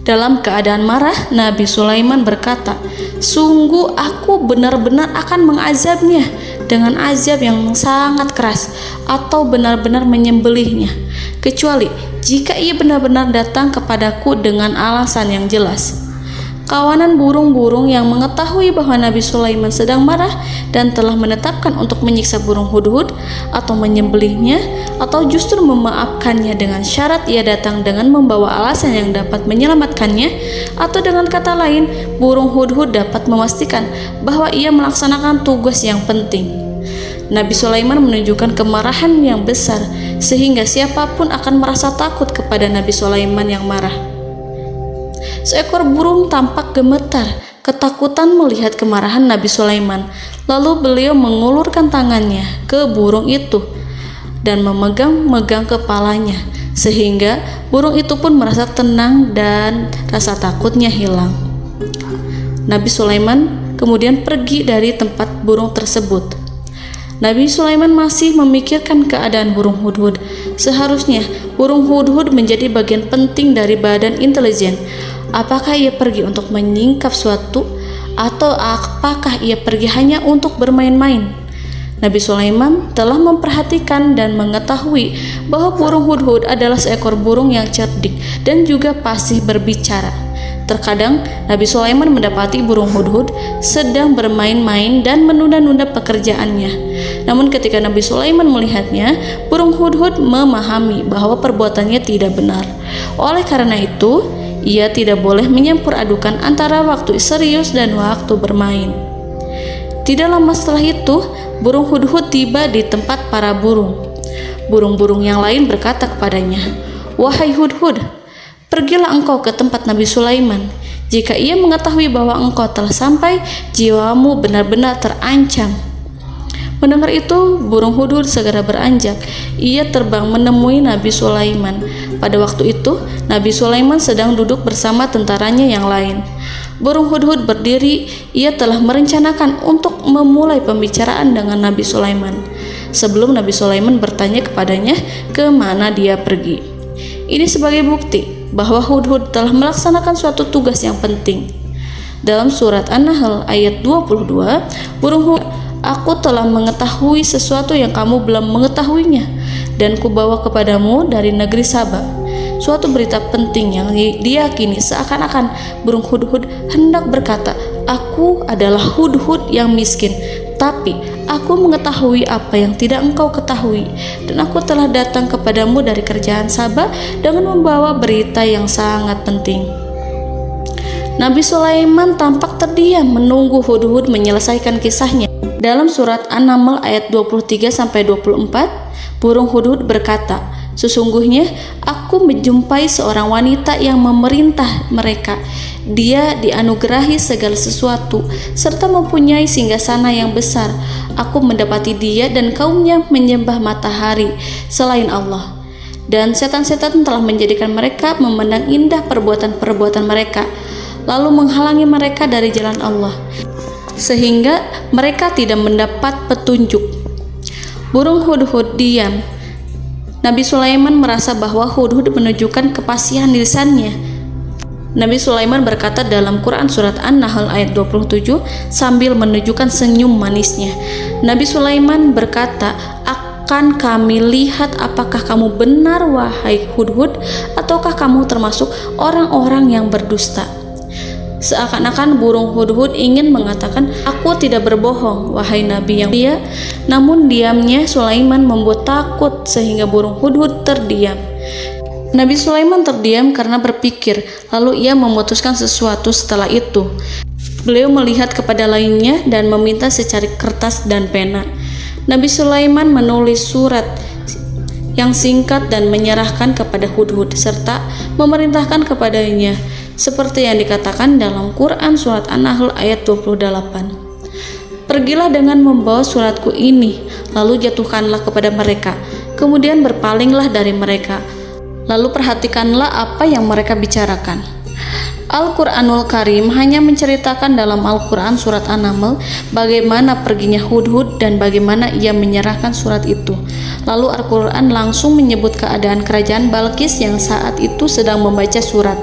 Dalam keadaan marah, Nabi Sulaiman berkata, "Sungguh aku benar-benar akan mengazabnya dengan azab yang sangat keras, atau benar-benar menyembelihnya, kecuali jika ia benar-benar datang kepadaku dengan alasan yang jelas." Kawanan burung-burung yang mengetahui bahwa Nabi Sulaiman sedang marah dan telah menetapkan untuk menyiksa burung hudhud atau menyembelihnya, atau justru memaafkannya dengan syarat ia datang dengan membawa alasan yang dapat menyelamatkannya, atau dengan kata lain, burung hudhud dapat memastikan bahwa ia melaksanakan tugas yang penting. Nabi Sulaiman menunjukkan kemarahan yang besar sehingga siapapun akan merasa takut kepada Nabi Sulaiman yang marah. Seekor burung tampak gemetar, ketakutan melihat kemarahan Nabi Sulaiman. Lalu beliau mengulurkan tangannya ke burung itu dan memegang-megang kepalanya, sehingga burung itu pun merasa tenang dan rasa takutnya hilang. Nabi Sulaiman kemudian pergi dari tempat burung tersebut. Nabi Sulaiman masih memikirkan keadaan burung hudhud. Seharusnya burung hudhud menjadi bagian penting dari badan intelijen. Apakah ia pergi untuk menyingkap suatu, atau apakah ia pergi hanya untuk bermain-main? Nabi Sulaiman telah memperhatikan dan mengetahui bahwa burung hudhud adalah seekor burung yang cerdik dan juga fasih berbicara. Terkadang Nabi Sulaiman mendapati burung hudhud sedang bermain-main dan menunda-nunda pekerjaannya. Namun ketika Nabi Sulaiman melihatnya, burung hudhud memahami bahwa perbuatannya tidak benar. Oleh karena itu, ia tidak boleh menyampur adukan antara waktu serius dan waktu bermain. Tidak lama setelah itu, burung hudhud tiba di tempat para burung. Burung-burung yang lain berkata kepadanya, "Wahai hudhud, pergilah engkau ke tempat Nabi Sulaiman. Jika ia mengetahui bahwa engkau telah sampai, jiwamu benar-benar terancam." Mendengar itu, burung hudhud segera beranjak. Ia terbang menemui Nabi Sulaiman. Pada waktu itu, Nabi Sulaiman sedang duduk bersama tentaranya yang lain. Burung hudhud berdiri. Ia telah merencanakan untuk memulai pembicaraan dengan Nabi Sulaiman sebelum Nabi Sulaiman bertanya kepadanya kemana dia pergi. Ini sebagai bukti bahwa hudhud telah melaksanakan suatu tugas yang penting. Dalam surat An-Nahl ayat 22, burung hudhud, "Aku telah mengetahui sesuatu yang kamu belum mengetahuinya, dan kubawa kepadamu dari negeri Saba suatu berita penting yang diyakini." Seakan-akan burung hudhud hendak berkata, "Aku adalah hudhud yang miskin, tapi Aku mengetahui apa yang tidak engkau ketahui, dan aku telah datang kepadamu dari kerajaan Saba dengan membawa berita yang sangat penting. Nabi Sulaiman tampak terdiam menunggu Hudhud menyelesaikan kisahnya. Dalam surat An-Naml ayat 23-24, burung Hudhud berkata, "Sesungguhnya aku menjumpai seorang wanita yang memerintah mereka. Dia dianugerahi segala sesuatu serta mempunyai singgasana yang besar. Aku mendapati dia dan kaumnya menyembah matahari selain Allah. Dan setan-setan telah menjadikan mereka memandang indah perbuatan-perbuatan mereka, lalu menghalangi mereka dari jalan Allah, sehingga mereka tidak mendapat petunjuk." Burung Hudhud diam. Nabi Sulaiman merasa bahwa Hudhud menunjukkan kepasihan lisannya. Nabi Sulaiman berkata dalam Quran surat An-Nahl ayat 27 sambil menunjukkan senyum manisnya. Nabi Sulaiman berkata, "Akan kami lihat apakah kamu benar wahai Hudhud, ataukah kamu termasuk orang-orang yang berdusta." Seakan-akan burung Hudhud ingin mengatakan, "Aku tidak berbohong, wahai Nabi yang mulia." Namun diamnya Sulaiman membuat takut sehingga burung Hudhud terdiam. Nabi Sulaiman terdiam karena berpikir, lalu ia memutuskan sesuatu setelah itu. Beliau melihat kepada lainnya dan meminta secari kertas dan pena. Nabi Sulaiman menulis surat yang singkat dan menyerahkan kepada Hudhud serta memerintahkan kepadanya seperti yang dikatakan dalam Quran surat An-Nahl ayat 28. "Pergilah dengan membawa suratku ini, lalu jatuhkanlah kepada mereka, kemudian berpalinglah dari mereka, lalu perhatikanlah apa yang mereka bicarakan." Al-Quranul Karim hanya menceritakan dalam Al-Quran surat An-Naml bagaimana perginya Hudhud dan bagaimana ia menyerahkan surat itu. Lalu Al-Quran langsung menyebut keadaan kerajaan Balqis yang saat itu sedang membaca surat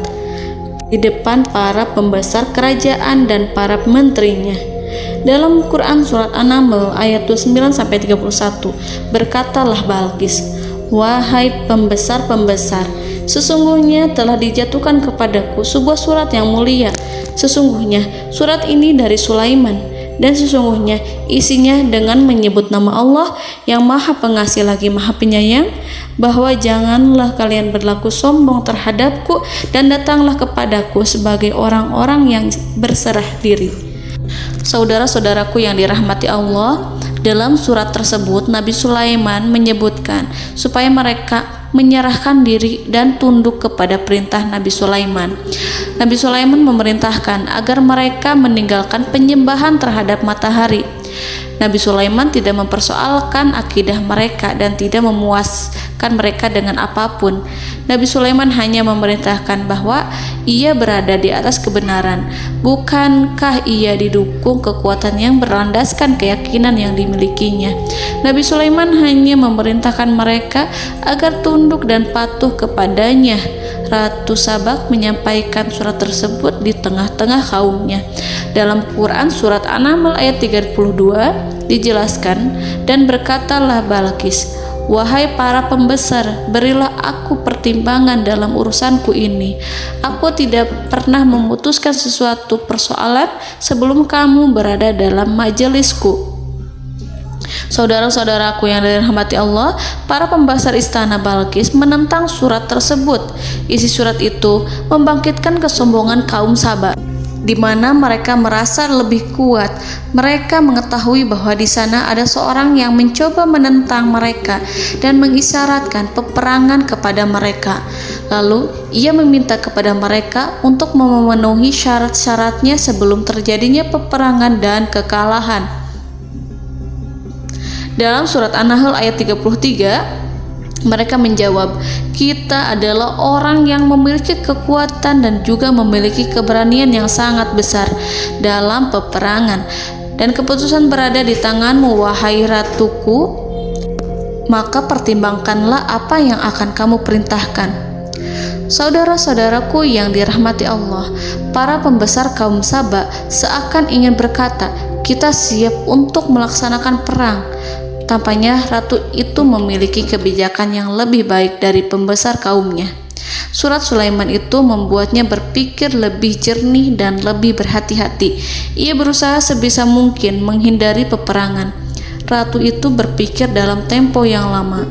di depan para pembesar kerajaan dan para menterinya. Dalam Quran surat An-Naml ayat 29-31, berkatalah Balqis, "Wahai pembesar-pembesar, sesungguhnya telah dijatuhkan kepadaku sebuah surat yang mulia. Sesungguhnya surat ini dari Sulaiman, dan sesungguhnya isinya dengan menyebut nama Allah yang Maha Pengasih lagi Maha Penyayang, bahwa janganlah kalian berlaku sombong terhadapku dan datanglah kepadaku sebagai orang-orang yang berserah diri." Saudara-saudaraku yang dirahmati Allah, dalam surat tersebut Nabi Sulaiman menyebutkan supaya mereka menyerahkan diri dan tunduk kepada perintah Nabi Sulaiman. Nabi Sulaiman memerintahkan agar mereka meninggalkan penyembahan terhadap matahari. Nabi Sulaiman tidak mempersoalkan akidah mereka dan tidak memuaskan mereka dengan apapun. Nabi Sulaiman hanya memerintahkan bahwa ia berada di atas kebenaran. Bukankah ia didukung kekuatan yang berlandaskan keyakinan yang dimilikinya? Nabi Sulaiman hanya memerintahkan mereka agar tunduk dan patuh kepadanya. Ratu Sabak menyampaikan surat tersebut di tengah-tengah kaumnya. Dalam Quran surat An-Naml ayat 32 dijelaskan, "Dan berkatalah Balqis, wahai para pembesar, berilah aku pertimbangan dalam urusanku ini. Aku tidak pernah memutuskan sesuatu persoalan sebelum kamu berada dalam majelisku." Saudara-saudaraku yang dirahmati Allah, para pembesar istana Balqis menentang surat tersebut. Isi surat itu membangkitkan kesombongan kaum Saba, di mana mereka merasa lebih kuat. Mereka mengetahui bahwa di sana ada seorang yang mencoba menentang mereka dan mengisyaratkan peperangan kepada mereka. Lalu ia meminta kepada mereka untuk memenuhi syarat-syaratnya sebelum terjadinya peperangan dan kekalahan. Dalam surat An-Nahl ayat 33, mereka menjawab, "Kita adalah orang yang memiliki kekuatan dan juga memiliki keberanian yang sangat besar dalam peperangan, dan keputusan berada di tanganmu, wahai ratuku. Maka pertimbangkanlah apa yang akan kamu perintahkan." Saudara-saudaraku yang dirahmati Allah, para pembesar kaum Saba seakan ingin berkata, "Kita siap untuk melaksanakan perang." Tampaknya ratu itu memiliki kebijakan yang lebih baik dari pembesar kaumnya. Surat Sulaiman itu membuatnya berpikir lebih jernih dan lebih berhati-hati. Ia berusaha sebisa mungkin menghindari peperangan. ratu itu berpikir dalam tempo yang lama.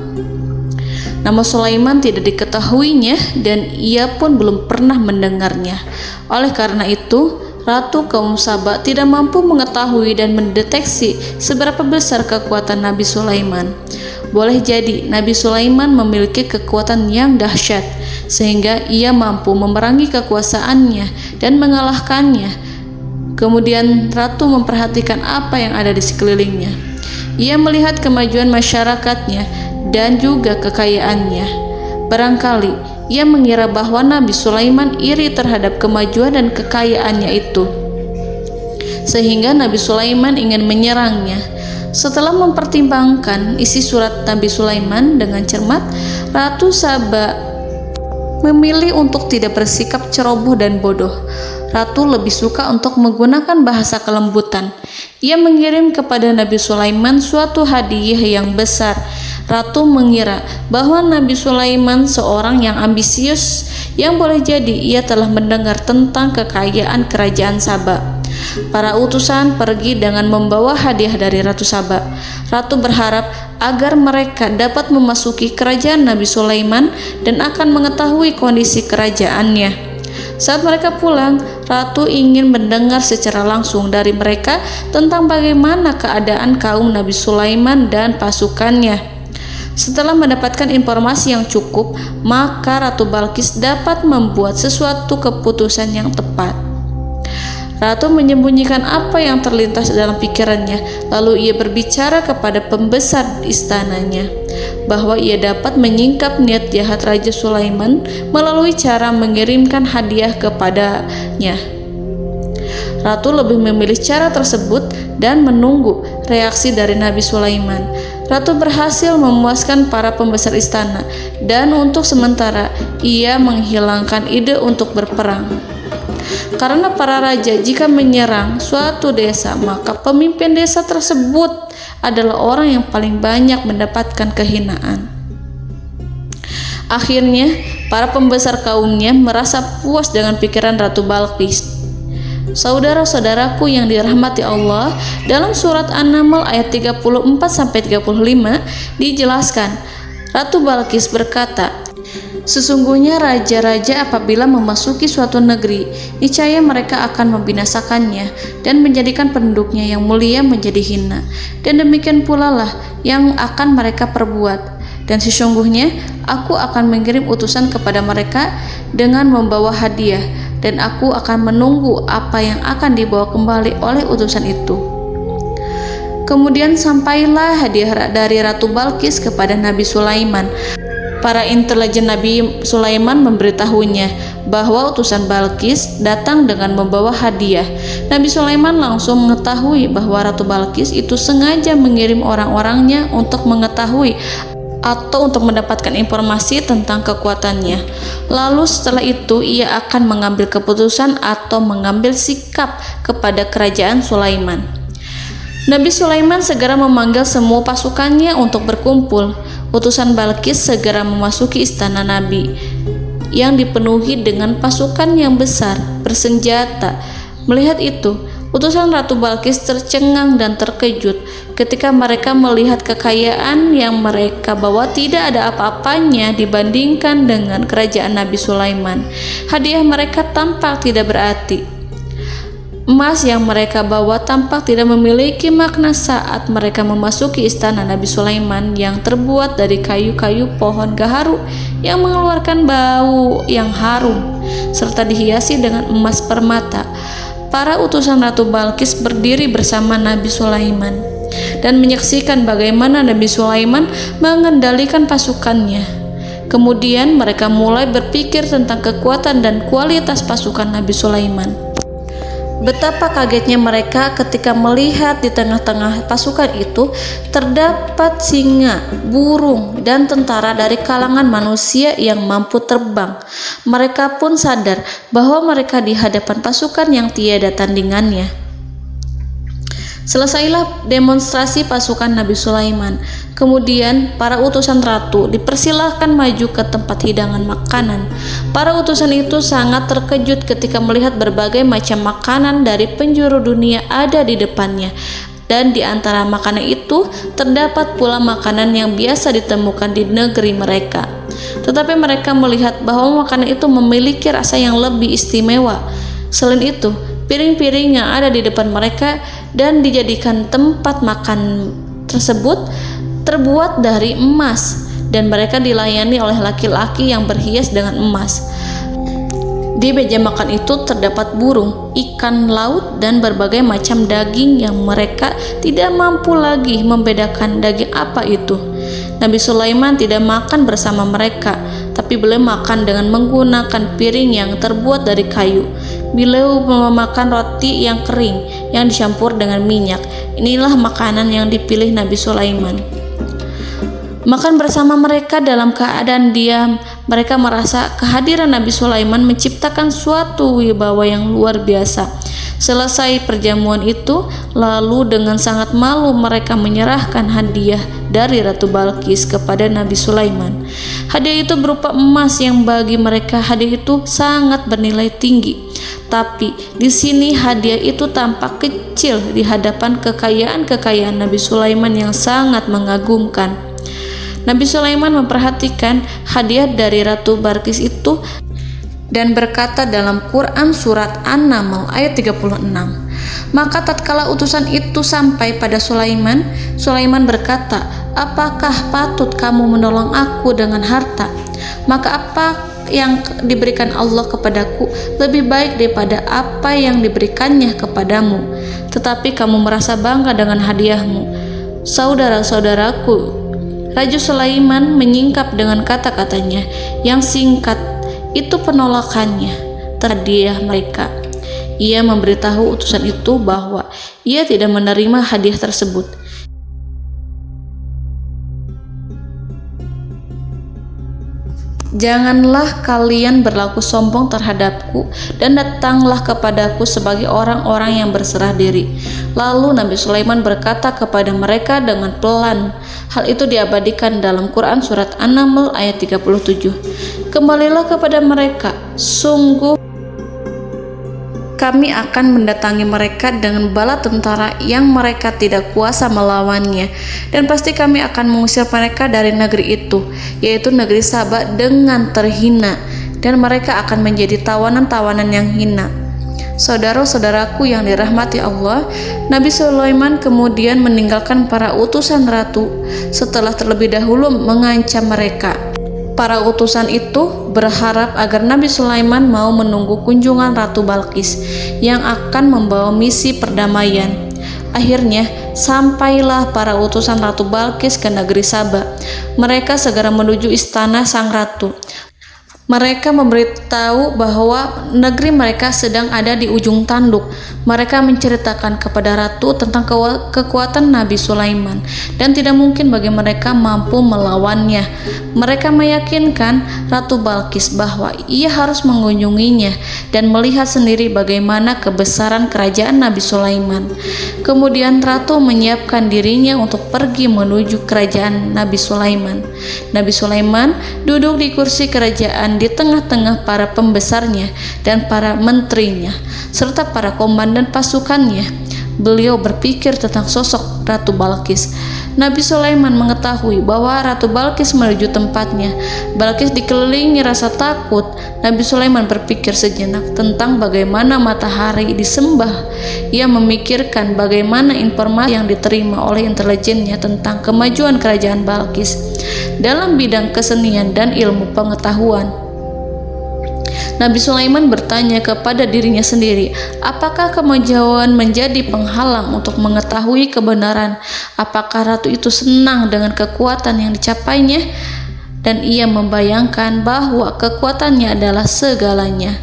Nama Sulaiman tidak diketahuinya dan ia pun belum pernah mendengarnya. Oleh karena itu, Ratu kaum Saba tidak mampu mengetahui dan mendeteksi seberapa besar kekuatan Nabi Sulaiman. Boleh jadi Nabi Sulaiman memiliki kekuatan yang dahsyat, sehingga ia mampu memerangi kekuasaannya dan mengalahkannya. Kemudian Ratu memperhatikan apa yang ada di sekelilingnya. Ia melihat kemajuan masyarakatnya dan juga kekayaannya. Barangkali ia mengira bahwa Nabi Sulaiman iri terhadap kemajuan dan kekayaannya itu, sehingga Nabi Sulaiman ingin menyerangnya. Setelah mempertimbangkan isi surat Nabi Sulaiman dengan cermat, Ratu Saba memilih untuk tidak bersikap ceroboh dan bodoh. Ratu lebih suka untuk menggunakan bahasa kelembutan. Ia mengirim kepada Nabi Sulaiman suatu hadiah yang besar. Ratu mengira bahwa Nabi Sulaiman seorang yang ambisius, yang boleh jadi ia telah mendengar tentang kekayaan kerajaan Saba. Para utusan pergi dengan membawa hadiah dari Ratu Saba. Ratu berharap agar mereka dapat memasuki kerajaan Nabi Sulaiman dan akan mengetahui kondisi kerajaannya. Saat mereka pulang, Ratu ingin mendengar secara langsung dari mereka tentang bagaimana keadaan kaum Nabi Sulaiman dan pasukannya. Setelah mendapatkan informasi yang cukup, maka Ratu Balqis dapat membuat sesuatu keputusan yang tepat. Ratu menyembunyikan apa yang terlintas dalam pikirannya, lalu ia berbicara kepada pembesar istananya bahwa ia dapat menyingkap niat jahat Raja Sulaiman melalui cara mengirimkan hadiah kepadanya. Ratu lebih memilih cara tersebut dan menunggu reaksi dari Nabi Sulaiman. Ratu berhasil memuaskan para pembesar istana, dan untuk sementara ia menghilangkan ide untuk berperang. Karena para raja jika menyerang suatu desa, maka pemimpin desa tersebut adalah orang yang paling banyak mendapatkan kehinaan. Akhirnya, para pembesar kaumnya merasa puas dengan pikiran Ratu Balqis. Saudara-saudaraku yang dirahmati Allah, dalam surat An-Naml ayat 34-35 dijelaskan, Ratu Balqis berkata, "Sesungguhnya raja-raja apabila memasuki suatu negeri, niscaya mereka akan membinasakannya dan menjadikan penduduknya yang mulia menjadi hina. Dan demikian pula lah yang akan mereka perbuat. Dan sesungguhnya aku akan mengirim utusan kepada mereka dengan membawa hadiah, dan aku akan menunggu apa yang akan dibawa kembali oleh utusan itu." Kemudian sampailah hadiah dari Ratu Balqis kepada Nabi Sulaiman. Para intelijen Nabi Sulaiman memberitahunya bahwa utusan Balqis datang dengan membawa hadiah. Nabi Sulaiman langsung mengetahui bahwa Ratu Balqis itu sengaja mengirim orang-orangnya untuk mengetahui atau untuk mendapatkan informasi tentang kekuatannya. Lalu setelah itu ia akan mengambil keputusan atau mengambil sikap kepada kerajaan Sulaiman. Nabi Sulaiman segera memanggil semua pasukannya untuk berkumpul. Utusan Balqis segera memasuki istana Nabi yang dipenuhi dengan pasukan yang besar bersenjata. Melihat itu, utusan Ratu Balqis tercengang dan terkejut ketika mereka melihat kekayaan yang mereka bawa tidak ada apa-apanya dibandingkan dengan kerajaan Nabi Sulaiman. Hadiah mereka tampak tidak berarti. Emas yang mereka bawa tampak tidak memiliki makna saat mereka memasuki istana Nabi Sulaiman yang terbuat dari kayu-kayu pohon gaharu yang mengeluarkan bau yang harum serta dihiasi dengan emas permata. Para utusan Ratu Balqis berdiri bersama Nabi Sulaiman dan menyaksikan bagaimana Nabi Sulaiman mengendalikan pasukannya. Kemudian mereka mulai berpikir tentang kekuatan dan kualitas pasukan Nabi Sulaiman. Betapa kagetnya mereka ketika melihat di tengah-tengah pasukan itu terdapat singa, burung, dan tentara dari kalangan manusia yang mampu terbang. Mereka pun sadar bahwa mereka di hadapan pasukan yang tiada tandingannya. Selesailah demonstrasi pasukan Nabi Sulaiman. Kemudian para utusan ratu dipersilahkan maju ke tempat hidangan makanan. Para utusan itu sangat terkejut ketika melihat berbagai macam makanan dari penjuru dunia ada di depannya. dan di antara makanan itu terdapat pula makanan yang biasa ditemukan di negeri mereka. Tetapi mereka melihat bahwa makanan itu memiliki rasa yang lebih istimewa. Selain itu, piring-piring yang ada di depan mereka dan dijadikan tempat makan tersebut terbuat dari emas, dan mereka dilayani oleh laki-laki yang berhias dengan emas. Di meja makan itu terdapat burung, ikan laut, dan berbagai macam daging yang mereka tidak mampu lagi membedakan daging apa itu. Nabi Sulaiman tidak makan bersama mereka, tapi beliau makan dengan menggunakan piring yang terbuat dari kayu. Beliau memakan roti yang kering yang dicampur dengan minyak. Inilah makanan yang dipilih Nabi Sulaiman. Makan bersama mereka dalam keadaan diam, mereka merasa kehadiran Nabi Sulaiman menciptakan suatu wibawa yang luar biasa. Selesai perjamuan itu, lalu dengan sangat malu mereka menyerahkan hadiah dari Ratu Balqis kepada Nabi Sulaiman. Hadiah itu berupa emas yang bagi mereka hadiah itu sangat bernilai tinggi. Tapi di sini hadiah itu tampak kecil di hadapan kekayaan-kekayaan Nabi Sulaiman yang sangat mengagumkan. Nabi Sulaiman memperhatikan hadiah dari Ratu Balqis itu dan berkata dalam Quran surat An-Naml ayat 36. Maka tatkala utusan itu sampai pada Sulaiman, Sulaiman berkata, "Apakah patut kamu menolong aku dengan harta? Maka apa yang diberikan Allah kepadaku lebih baik daripada apa yang diberikannya kepadamu. Tetapi kamu merasa bangga dengan hadiahmu." Saudara-saudaraku, Raja Sulaiman menyingkap dengan kata-katanya yang singkat itu penolakannya terhadap hadiah mereka. Ia memberitahu utusan itu bahwa ia tidak menerima hadiah tersebut. "Janganlah kalian berlaku sombong terhadapku dan datanglah kepadaku sebagai orang-orang yang berserah diri." Lalu Nabi Sulaiman berkata kepada mereka dengan pelan. Hal itu diabadikan dalam Quran surat An-Naml ayat 37. "Kembalilah kepada mereka, sungguh kami akan mendatangi mereka dengan bala tentara yang mereka tidak kuasa melawannya, dan pasti kami akan mengusir mereka dari negeri itu, yaitu negeri Saba, dengan terhina, dan mereka akan menjadi tawanan-tawanan yang hina." Saudara-saudaraku yang dirahmati Allah, Nabi Sulaiman kemudian meninggalkan para utusan ratu setelah terlebih dahulu mengancam mereka. Para utusan itu berharap agar Nabi Sulaiman mau menunggu kunjungan Ratu Balqis yang akan membawa misi perdamaian. Akhirnya sampailah para utusan Ratu Balqis ke negeri Saba. Mereka segera menuju istana sang ratu. Mereka memberitahu bahwa negeri mereka sedang ada di ujung tanduk. Mereka menceritakan kepada ratu tentang kekuatan Nabi Sulaiman dan tidak mungkin bagi mereka mampu melawannya. Mereka meyakinkan Ratu Balqis bahwa ia harus mengunjunginya dan melihat sendiri bagaimana kebesaran kerajaan Nabi Sulaiman. Kemudian ratu menyiapkan dirinya untuk pergi menuju kerajaan Nabi Sulaiman. Nabi Sulaiman duduk di kursi kerajaan di tengah-tengah para pembesarnya dan para menterinya serta para komandan pasukannya. Beliau berpikir tentang sosok Ratu Balqis. Nabi Sulaiman mengetahui bahwa Ratu Balqis menuju tempatnya. Balqis dikelilingi rasa takut. Nabi Sulaiman berpikir sejenak tentang bagaimana matahari disembah. Ia memikirkan bagaimana informasi yang diterima oleh intelijennya tentang kemajuan kerajaan Balqis dalam bidang kesenian dan ilmu pengetahuan. Nabi Sulaiman bertanya kepada dirinya sendiri, apakah kemajuan menjadi penghalang untuk mengetahui kebenaran? Apakah ratu itu senang dengan kekuatan yang dicapainya? Dan ia membayangkan bahwa kekuatannya adalah segalanya.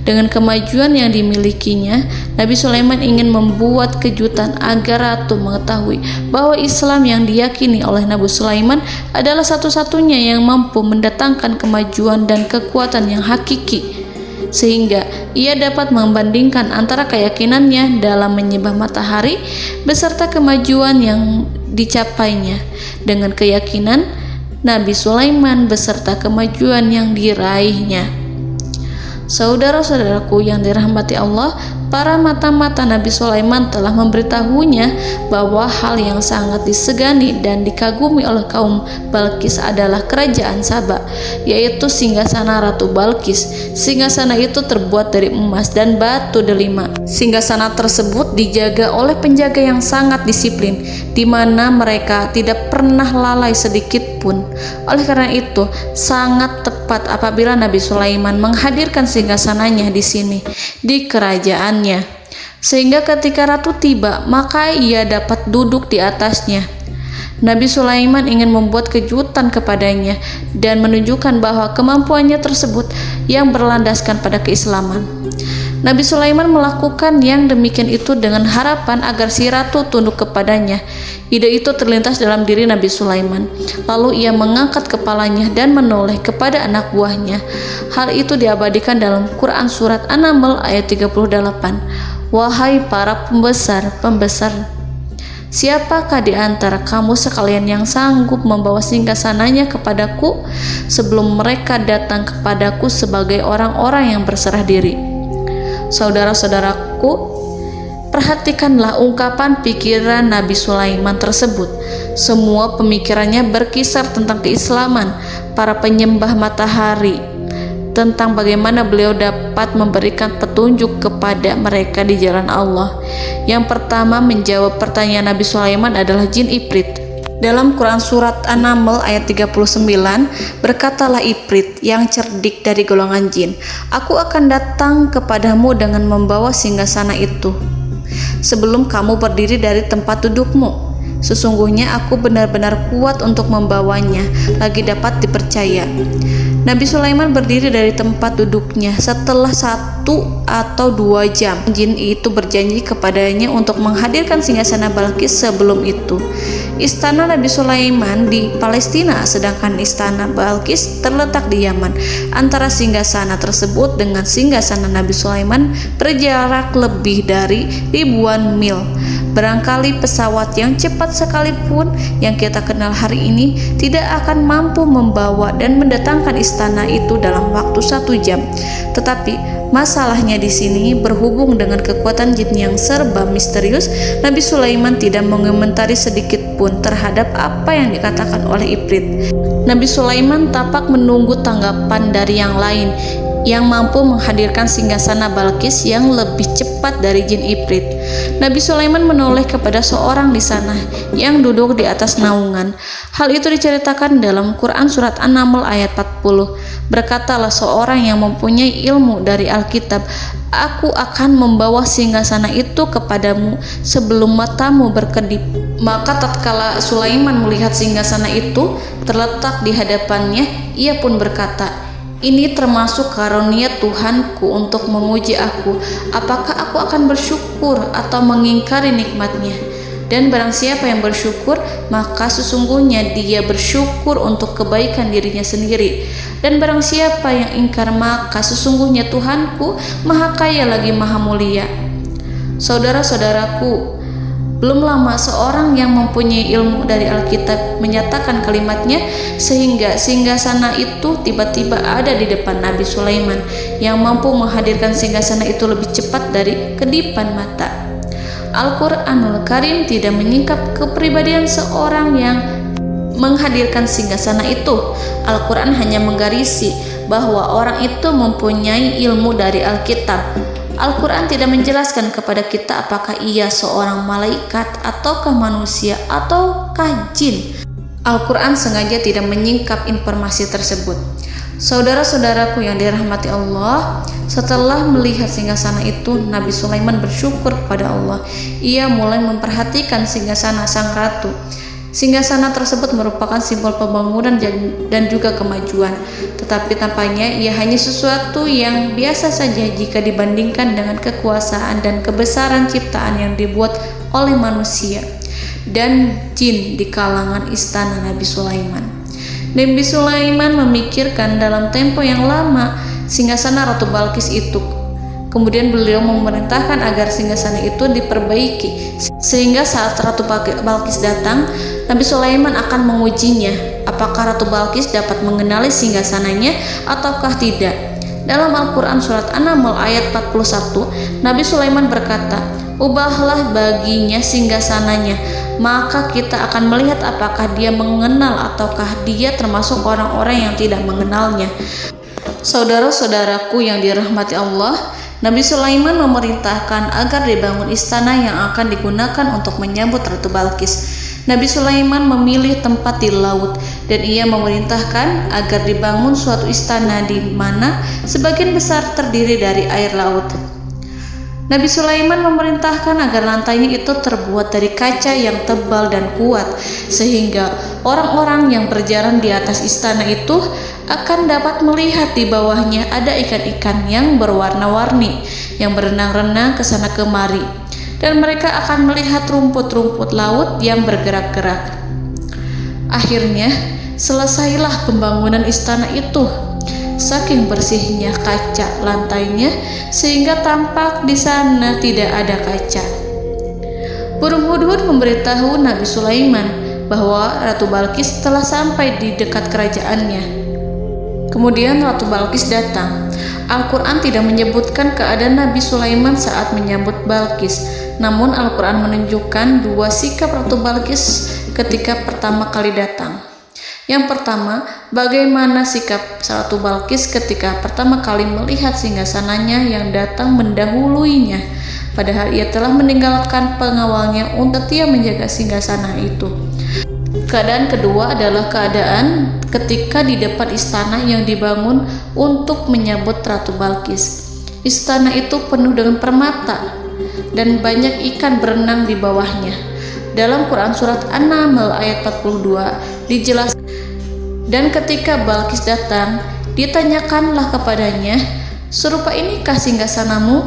Dengan kemajuan yang dimilikinya, Nabi Sulaiman ingin membuat kejutan agar ratu mengetahui bahwa Islam yang diyakini oleh Nabi Sulaiman adalah satu-satunya yang mampu mendatangkan kemajuan dan kekuatan yang hakiki, sehingga ia dapat membandingkan antara keyakinannya dalam menyembah matahari beserta kemajuan yang dicapainya dengan keyakinan Nabi Sulaiman beserta kemajuan yang diraihnya. Saudara-saudaraku yang dirahmati Allah, para mata-mata Nabi Sulaiman telah memberitahunya bahwa hal yang sangat disegani dan dikagumi oleh kaum Balkis adalah kerajaan Saba, yaitu singgasana Ratu Balkis. Singgasana itu terbuat dari emas dan batu delima. Singgasana tersebut dijaga oleh penjaga yang sangat disiplin, di mana mereka tidak pernah lalai sedikit pun. Oleh karena itu, sangat tepat apabila Nabi Sulaiman menghadirkan singgasananya di sini, di kerajaannya, sehingga ketika ratu tiba, maka ia dapat duduk di atasnya. Nabi Sulaiman ingin membuat kejutan kepadanya dan menunjukkan bahwa kemampuannya tersebut yang berlandaskan pada keislaman. Nabi Sulaiman melakukan yang demikian itu dengan harapan agar si ratu tunduk kepadanya. Ide itu terlintas dalam diri Nabi Sulaiman. Lalu ia mengangkat kepalanya dan menoleh kepada anak buahnya. Hal itu diabadikan dalam Quran Surat An-Naml ayat 38. Wahai para pembesar, siapakah di antara kamu sekalian yang sanggup membawa singgasananya kepadaku sebelum mereka datang kepadaku sebagai orang-orang yang berserah diri? Saudara-saudaraku, perhatikanlah ungkapan pikiran Nabi Sulaiman tersebut. Semua pemikirannya berkisar tentang keislaman para penyembah matahari, tentang bagaimana beliau dapat memberikan petunjuk kepada mereka di jalan Allah. Yang pertama menjawab pertanyaan Nabi Sulaiman adalah jin Ifrit. Dalam Quran Surat An-Naml ayat 39, berkatalah Ifrit yang cerdik dari golongan jin, aku akan datang kepadamu dengan membawa singgasana itu sebelum kamu berdiri dari tempat dudukmu. Sesungguhnya aku benar-benar kuat untuk membawanya, lagi dapat dipercaya. Nabi Sulaiman berdiri dari tempat duduknya setelah 1 atau 2 jam. Jin itu berjanji kepadanya untuk menghadirkan singgasana Balkis sebelum itu. Istana Nabi Sulaiman di Palestina, sedangkan istana Balkis terletak di Yaman. Antara singgasana tersebut dengan singgasana Nabi Sulaiman berjarak lebih dari ribuan mil. Barangkali pesawat yang cepat sekalipun yang kita kenal hari ini tidak akan mampu membawa dan mendatangkan istana itu dalam waktu 1 jam. Tetapi masalahnya di sini berhubung dengan kekuatan jin yang serba misterius, Nabi Sulaiman tidak mengomentari sedikit pun terhadap apa yang dikatakan oleh Ifrit. Nabi Sulaiman tapak menunggu tanggapan dari yang lain yang mampu menghadirkan singgasana Balkis yang lebih cepat dari jin Ifrit. Nabi Sulaiman menoleh kepada seorang di sana yang duduk di atas naungan. Hal itu diceritakan dalam Quran Surat An-Naml ayat 40. Berkatalah seorang yang mempunyai ilmu dari Alkitab, aku akan membawa singgasana itu kepadamu sebelum matamu berkedip. Maka tatkala Sulaiman melihat singgasana itu terletak di hadapannya, ia pun berkata, ini termasuk karunia Tuhanku untuk memuji aku. Apakah aku akan bersyukur atau mengingkari nikmatnya? Dan barang siapa yang bersyukur, maka sesungguhnya dia bersyukur untuk kebaikan dirinya sendiri. Dan barang siapa yang ingkar, maka sesungguhnya Tuhanku maha kaya lagi maha mulia. Saudara-saudaraku, belum lama seorang yang mempunyai ilmu dari Alkitab menyatakan kalimatnya, sehingga singgasana itu tiba-tiba ada di depan Nabi Sulaiman yang mampu menghadirkan singgasana itu lebih cepat dari kedipan mata. Al-Quranul Karim tidak menyingkap kepribadian seorang yang menghadirkan singgasana itu. Al-Quran hanya menggarisi bahwa orang itu mempunyai ilmu dari Alkitab. Al-Quran tidak menjelaskan kepada kita apakah ia seorang malaikat ataukah manusia ataukah jin. Al-Quran sengaja tidak menyingkap informasi tersebut. Saudara-saudaraku yang dirahmati Allah, setelah melihat singgasana itu, Nabi Sulaiman bersyukur kepada Allah. Ia mulai memperhatikan singgasana sang ratu. Singgasana tersebut merupakan simbol pembangunan dan juga kemajuan, tetapi tampaknya ia hanya sesuatu yang biasa saja jika dibandingkan dengan kekuasaan dan kebesaran ciptaan yang dibuat oleh manusia dan jin di kalangan istana Nabi Sulaiman. Nabi Sulaiman memikirkan dalam tempo yang lama singgasana Ratu Balkis itu. Kemudian beliau memerintahkan agar singgasana itu diperbaiki, sehingga saat Ratu Balkis datang, Nabi Sulaiman akan mengujinya apakah Ratu Balkis dapat mengenali singgasananya ataukah tidak. Dalam Al-Quran surat An-Naml ayat 41, Nabi Sulaiman berkata, "Ubahlah baginya singgasananya, maka kita akan melihat apakah dia mengenal ataukah dia termasuk orang-orang yang tidak mengenalnya." Saudara-saudaraku yang dirahmati Allah, Nabi Sulaiman memerintahkan agar dibangun istana yang akan digunakan untuk menyambut Ratu Balqis. Nabi Sulaiman memilih tempat di laut dan ia memerintahkan agar dibangun suatu istana di mana sebagian besar terdiri dari air laut. Nabi Sulaiman memerintahkan agar lantainya itu terbuat dari kaca yang tebal dan kuat, sehingga orang-orang yang berjalan di atas istana itu akan dapat melihat di bawahnya ada ikan-ikan yang berwarna-warni yang berenang-renang ke sana kemari, dan mereka akan melihat rumput-rumput laut yang bergerak-gerak. Akhirnya, selesailah pembangunan istana itu. Saking bersihnya kaca lantainya sehingga tampak di sana tidak ada kaca. Burung hudhud memberitahu Nabi Sulaiman bahwa Ratu Balqis telah sampai di dekat kerajaannya. Kemudian Ratu Balqis datang. Al-Quran tidak menyebutkan keadaan Nabi Sulaiman saat menyambut Balqis, namun Al-Quran menunjukkan dua sikap Ratu Balqis ketika pertama kali datang. Yang pertama, bagaimana sikap Ratu Balqis ketika pertama kali melihat singgasananya yang datang mendahuluinya, padahal ia telah meninggalkan pengawalnya untuk setia menjaga singgasana itu. Keadaan kedua adalah keadaan ketika di depan istana yang dibangun untuk menyambut Ratu Balqis. Istana itu penuh dengan permata dan banyak ikan berenang di bawahnya. Dalam Quran surat An-Naml ayat 42 dijelaskan, dan ketika Balqis datang, ditanyakanlah kepadanya, "Serupa inikah singgasanamu?"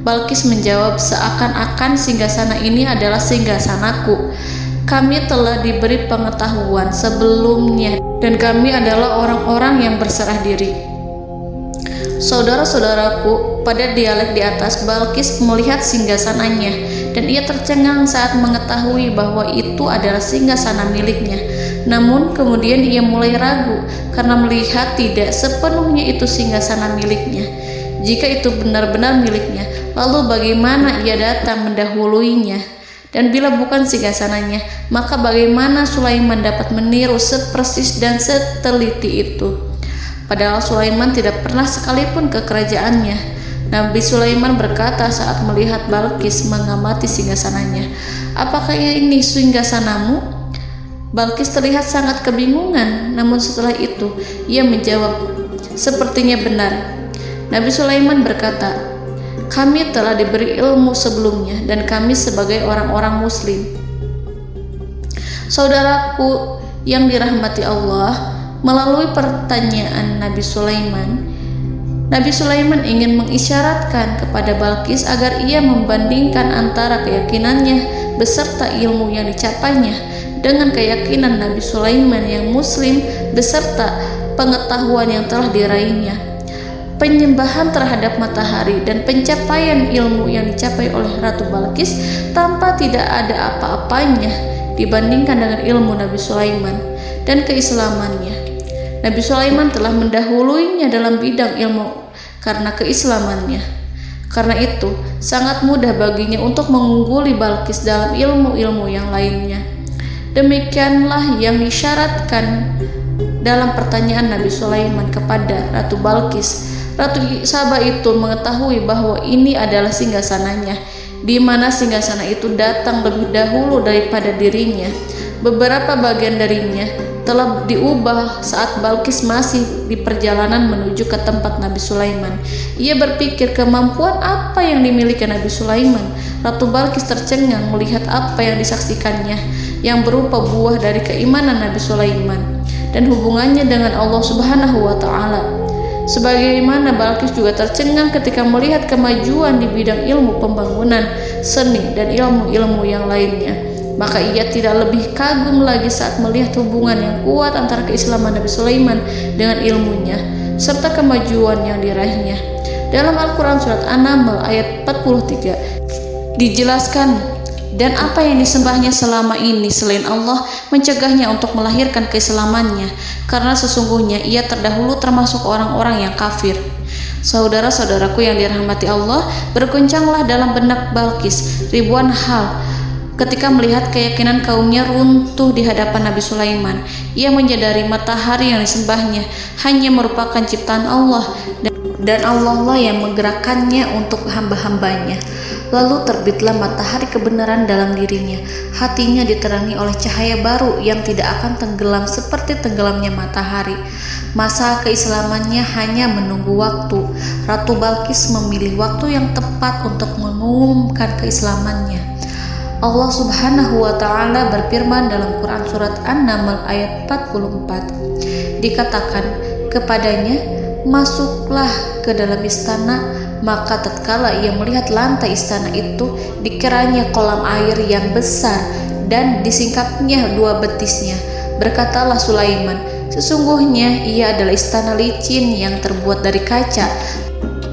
Balqis menjawab, "Seakan-akan singgasana ini adalah singgasanaku. Kami telah diberi pengetahuan sebelumnya dan kami adalah orang-orang yang berserah diri." Saudara-saudaraku, pada dialek di atas, Balqis melihat singgasananya dan ia tercengang saat mengetahui bahwa itu adalah singgasana miliknya. Namun kemudian ia mulai ragu karena melihat tidak sepenuhnya itu singgasana miliknya. Jika itu benar-benar miliknya, lalu bagaimana ia datang mendahuluinya? Dan bila bukan singgasananya, maka bagaimana Sulaiman dapat meniru sepersis dan seteliti itu? Padahal Sulaiman tidak pernah sekalipun ke kerajaannya. Nabi Sulaiman berkata saat melihat Balqis mengamati singgasananya, "Apakah ini singgasanamu?" Balqis terlihat sangat kebingungan, namun setelah itu ia menjawab, "Sepertinya benar." Nabi Sulaiman berkata, "Kami telah diberi ilmu sebelumnya dan kami sebagai orang-orang muslim." Saudaraku yang dirahmati Allah, melalui pertanyaan Nabi Sulaiman ingin mengisyaratkan kepada Balqis agar ia membandingkan antara keyakinannya beserta ilmu yang dicapainya dengan keyakinan Nabi Sulaiman yang muslim beserta pengetahuan yang telah diraihnya. Penyembahan terhadap matahari dan pencapaian ilmu yang dicapai oleh Ratu Balqis tanpa tidak ada apa-apanya dibandingkan dengan ilmu Nabi Sulaiman dan keislamannya. Nabi Sulaiman telah mendahuluinya dalam bidang ilmu karena keislamannya. Karena itu, sangat mudah baginya untuk mengungguli Balqis dalam ilmu-ilmu yang lainnya. Demikianlah yang disyaratkan dalam pertanyaan Nabi Sulaiman kepada Ratu Balqis. Ratu Saba itu mengetahui bahwa ini adalah singgasananya, di mana singgasana itu datang lebih dahulu daripada dirinya. Beberapa bagian darinya telah diubah saat Balqis masih di perjalanan menuju ke tempat Nabi Sulaiman. Ia berpikir kemampuan apa yang dimiliki Nabi Sulaiman. Ratu Balqis tercengang melihat apa yang disaksikannya, yang berupa buah dari keimanan Nabi Sulaiman dan hubungannya dengan Allah Subhanahu wa Ta'ala. Sebagaimana Balqis juga tercengang ketika melihat kemajuan di bidang ilmu pembangunan, seni, dan ilmu-ilmu yang lainnya. Maka ia tidak lebih kagum lagi saat melihat hubungan yang kuat antara keislaman Nabi Sulaiman dengan ilmunya serta kemajuan yang diraihnya. Dalam Al-Quran surat An-Naml ayat 43 dijelaskan, "Dan apa yang disembahnya selama ini selain Allah mencegahnya untuk melahirkan keislamannya, karena sesungguhnya ia terdahulu termasuk orang-orang yang kafir." Saudara-saudaraku yang dirahmati Allah, berguncanglah dalam benak Balqis ribuan hal ketika melihat keyakinan kaumnya runtuh di hadapan Nabi Sulaiman. Ia menyadari matahari yang disembahnya hanya merupakan ciptaan Allah, dan Allah lah yang menggerakkannya untuk hamba-hambanya. Lalu terbitlah matahari kebenaran dalam dirinya. Hatinya diterangi oleh cahaya baru yang tidak akan tenggelam seperti tenggelamnya matahari. Masa keislamannya hanya menunggu waktu. Ratu Balqis memilih waktu yang tepat untuk mengumumkan keislamannya. Allah Subhanahu wa Ta'ala berfirman dalam Quran Surat An-Naml ayat 44. Dikatakan kepadanya, masuklah ke dalam istana. Maka tatkala ia melihat lantai istana itu, dikiranya kolam air yang besar dan disingkapnya dua betisnya. Berkatalah Sulaiman, sesungguhnya ia adalah istana licin yang terbuat dari kaca.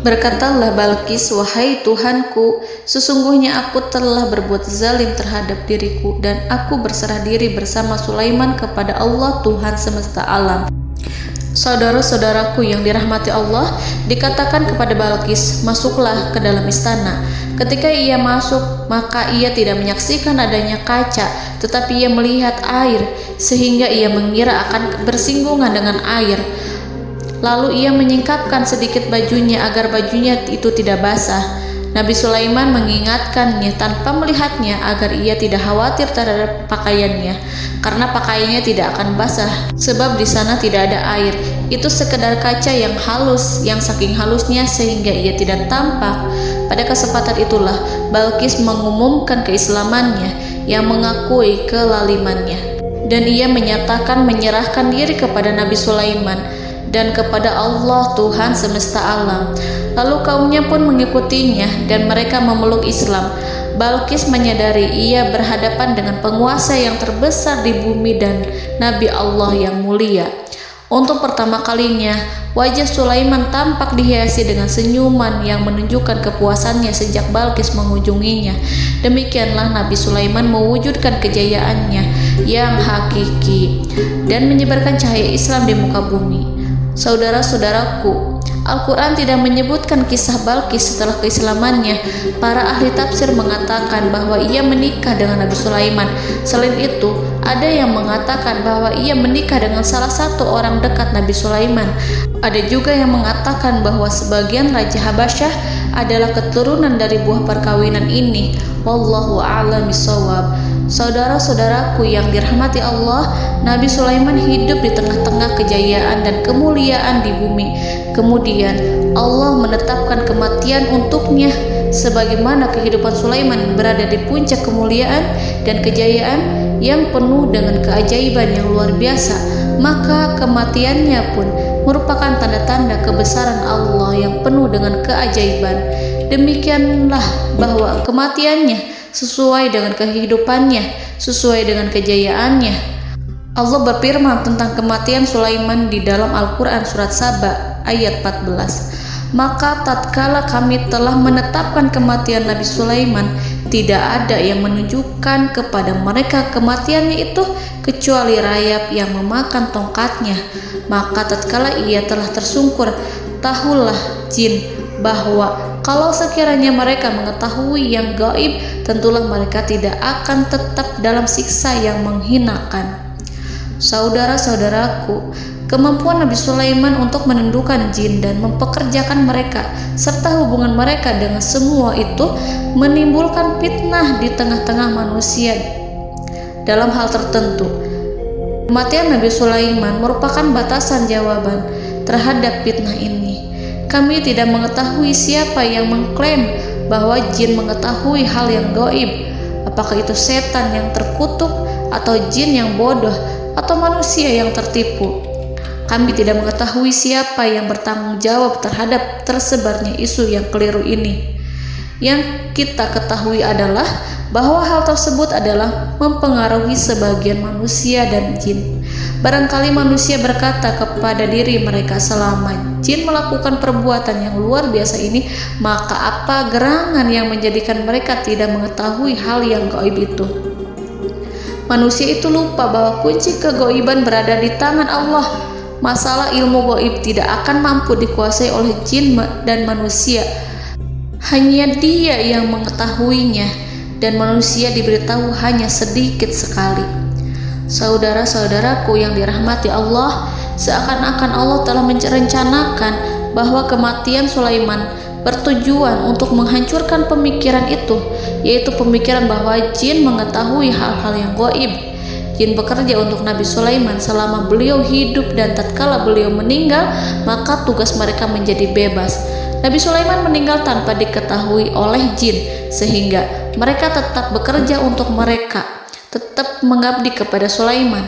Berkatalah Balqis, wahai Tuhanku, sesungguhnya aku telah berbuat zalim terhadap diriku, dan aku berserah diri bersama Sulaiman kepada Allah Tuhan semesta alam. Saudara-saudaraku yang dirahmati Allah, dikatakan kepada Balqis, masuklah ke dalam istana. Ketika ia masuk, maka ia tidak menyaksikan adanya kaca, tetapi ia melihat air, sehingga ia mengira akan bersinggungan dengan air. Lalu ia menyingkapkan sedikit bajunya agar bajunya itu tidak basah. Nabi Sulaiman mengingatkannya tanpa melihatnya agar ia tidak khawatir terhadap pakaiannya, karena pakaiannya tidak akan basah sebab di sana tidak ada air. Itu sekedar kaca yang halus, yang saking halusnya sehingga ia tidak tampak. Pada kesempatan itulah Balqis mengumumkan keislamannya yang mengakui kelalimannya, dan ia menyatakan menyerahkan diri kepada Nabi Sulaiman dan kepada Allah Tuhan semesta alam. Lalu kaumnya pun mengikutinya dan mereka memeluk Islam. Balqis menyadari ia berhadapan dengan penguasa yang terbesar di bumi dan Nabi Allah yang mulia. Untuk pertama kalinya, wajah Sulaiman tampak dihiasi dengan senyuman yang menunjukkan kepuasannya sejak Balqis mengunjunginya. Demikianlah Nabi Sulaiman mewujudkan kejayaannya yang hakiki dan menyebarkan cahaya Islam di muka bumi. Saudara-saudaraku, Al-Quran tidak menyebutkan kisah Balqis setelah keislamannya. Para ahli tafsir mengatakan bahwa ia menikah dengan Nabi Sulaiman. Selain itu, ada yang mengatakan bahwa ia menikah dengan salah satu orang dekat Nabi Sulaiman. Ada juga yang mengatakan bahwa sebagian Raja Habasyah adalah keturunan dari buah perkawinan ini. Wallahu a'lam bishawab. Saudara-saudaraku yang dirahmati Allah, Nabi Sulaiman hidup di tengah-tengah kejayaan dan kemuliaan di bumi. Kemudian Allah menetapkan kematian untuknya, sebagaimana kehidupan Sulaiman berada di puncak kemuliaan dan kejayaan yang penuh dengan keajaiban yang luar biasa. Maka kematiannya pun merupakan tanda-tanda kebesaran Allah yang penuh dengan keajaiban. Demikianlah bahwa kematiannya sesuai dengan kehidupannya, sesuai dengan kejayaannya. Allah berfirman tentang kematian Sulaiman di dalam Al-Quran Surat Saba ayat 14. Maka tatkala kami telah menetapkan kematian Nabi Sulaiman, tidak ada yang menunjukkan kepada mereka kematiannya itu kecuali rayap yang memakan tongkatnya. Maka tatkala ia telah tersungkur, tahulah jin bahwa kalau sekiranya mereka mengetahui yang gaib, tentulah mereka tidak akan tetap dalam siksa yang menghinakan. Saudara-saudaraku, kemampuan Nabi Sulaiman untuk menundukkan jin dan mempekerjakan mereka serta hubungan mereka dengan semua itu menimbulkan fitnah di tengah-tengah manusia dalam hal tertentu. Kematian Nabi Sulaiman merupakan batasan jawaban terhadap fitnah ini. Kami tidak mengetahui siapa yang mengklaim bahwa jin mengetahui hal yang gaib. Apakah itu setan yang terkutuk, atau jin yang bodoh, atau manusia yang tertipu? Kami tidak mengetahui siapa yang bertanggung jawab terhadap tersebarnya isu yang keliru ini. Yang kita ketahui adalah bahwa hal tersebut adalah mempengaruhi sebagian manusia dan jin. Barangkali manusia berkata kepada diri mereka, selama jin melakukan perbuatan yang luar biasa ini, maka apa gerangan yang menjadikan mereka tidak mengetahui hal yang gaib itu? Manusia itu lupa bahwa kunci kegaiban berada di tangan Allah. masalah ilmu gaib tidak akan mampu dikuasai oleh jin dan manusia. Hanya Dia yang mengetahuinya, dan manusia diberitahu hanya sedikit sekali. Saudara-saudaraku yang dirahmati Allah, seakan-akan Allah telah merencanakan bahwa kematian Sulaiman bertujuan untuk menghancurkan pemikiran itu, yaitu pemikiran bahwa jin mengetahui hal-hal yang gaib. Jin bekerja untuk Nabi Sulaiman selama beliau hidup, dan tatkala beliau meninggal, maka tugas mereka menjadi bebas. Nabi Sulaiman meninggal tanpa diketahui oleh jin, sehingga mereka tetap bekerja untuk mereka, tetap mengabdi kepada Sulaiman.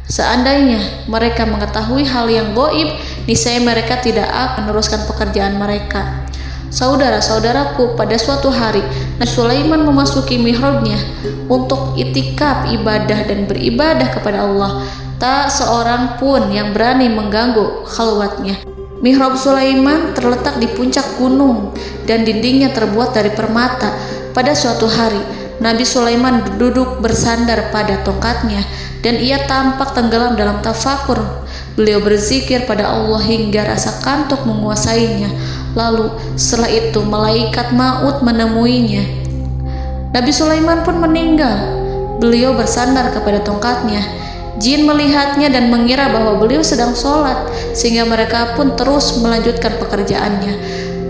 Seandainya mereka mengetahui hal yang gaib, niscaya mereka tidak akan meneruskan pekerjaan mereka. Saudara-saudaraku, pada suatu hari Nabi Sulaiman memasuki mihrabnya untuk itikaf ibadah dan beribadah kepada Allah. Tak seorang pun yang berani mengganggu khalwatnya. Mihrab Sulaiman terletak di puncak gunung dan dindingnya terbuat dari permata. Pada suatu hari, Nabi Sulaiman duduk bersandar pada tongkatnya dan ia tampak tenggelam dalam tafakur. Beliau berzikir pada Allah hingga rasa kantuk menguasainya. Lalu setelah itu malaikat maut menemuinya. Nabi Sulaiman pun meninggal. Beliau bersandar kepada tongkatnya. Jin melihatnya dan mengira bahwa beliau sedang sholat, sehingga mereka pun terus melanjutkan pekerjaannya.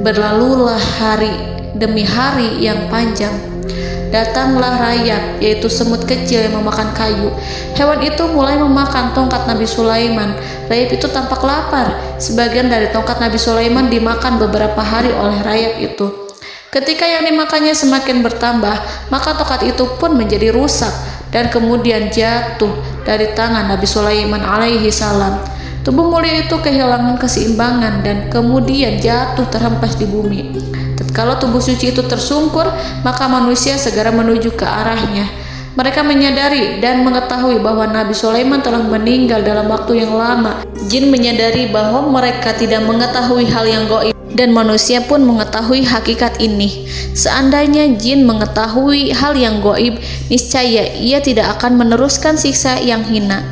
Berlalulah hari demi hari yang panjang. Datanglah rayap, yaitu semut kecil yang memakan kayu. Hewan itu mulai memakan tongkat Nabi Sulaiman. Rayap itu tampak lapar. Sebagian dari tongkat Nabi Sulaiman dimakan beberapa hari oleh rayap itu. Ketika yang dimakannya semakin bertambah, maka tongkat itu pun menjadi rusak dan kemudian jatuh dari tangan Nabi Sulaiman alaihi salam. Tubuh mulia itu kehilangan keseimbangan dan kemudian jatuh terhempas di bumi. Tatkala tubuh suci itu tersungkur, maka manusia segera menuju ke arahnya. Mereka menyadari dan mengetahui bahwa Nabi Sulaiman telah meninggal dalam waktu yang lama. Jin menyadari bahwa mereka tidak mengetahui hal yang gaib, dan manusia pun mengetahui hakikat ini. Seandainya jin mengetahui hal yang gaib, niscaya ia tidak akan meneruskan siksa yang hina.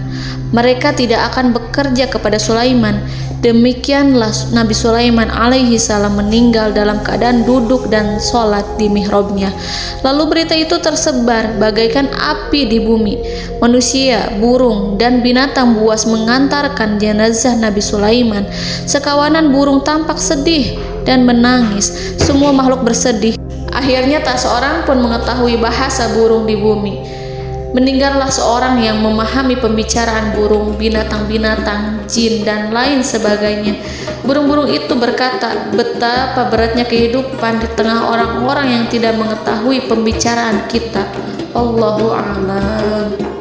Mereka tidak akan bekerja kepada Sulaiman. Demikianlah Nabi Sulaiman alaihi salam meninggal dalam keadaan duduk dan sholat di mihrabnya. Lalu berita itu tersebar bagaikan api di bumi. Manusia, burung, dan binatang buas mengantarkan jenazah Nabi Sulaiman. Sekawanan burung tampak sedih dan menangis. Semua makhluk bersedih. Akhirnya tak seorang pun mengetahui bahasa burung di bumi. Meninggallah seorang yang memahami pembicaraan burung, binatang-binatang, jin, dan lain sebagainya. Burung-burung itu berkata, betapa beratnya kehidupan di tengah orang-orang yang tidak mengetahui pembicaraan kita. Allahu a'lam.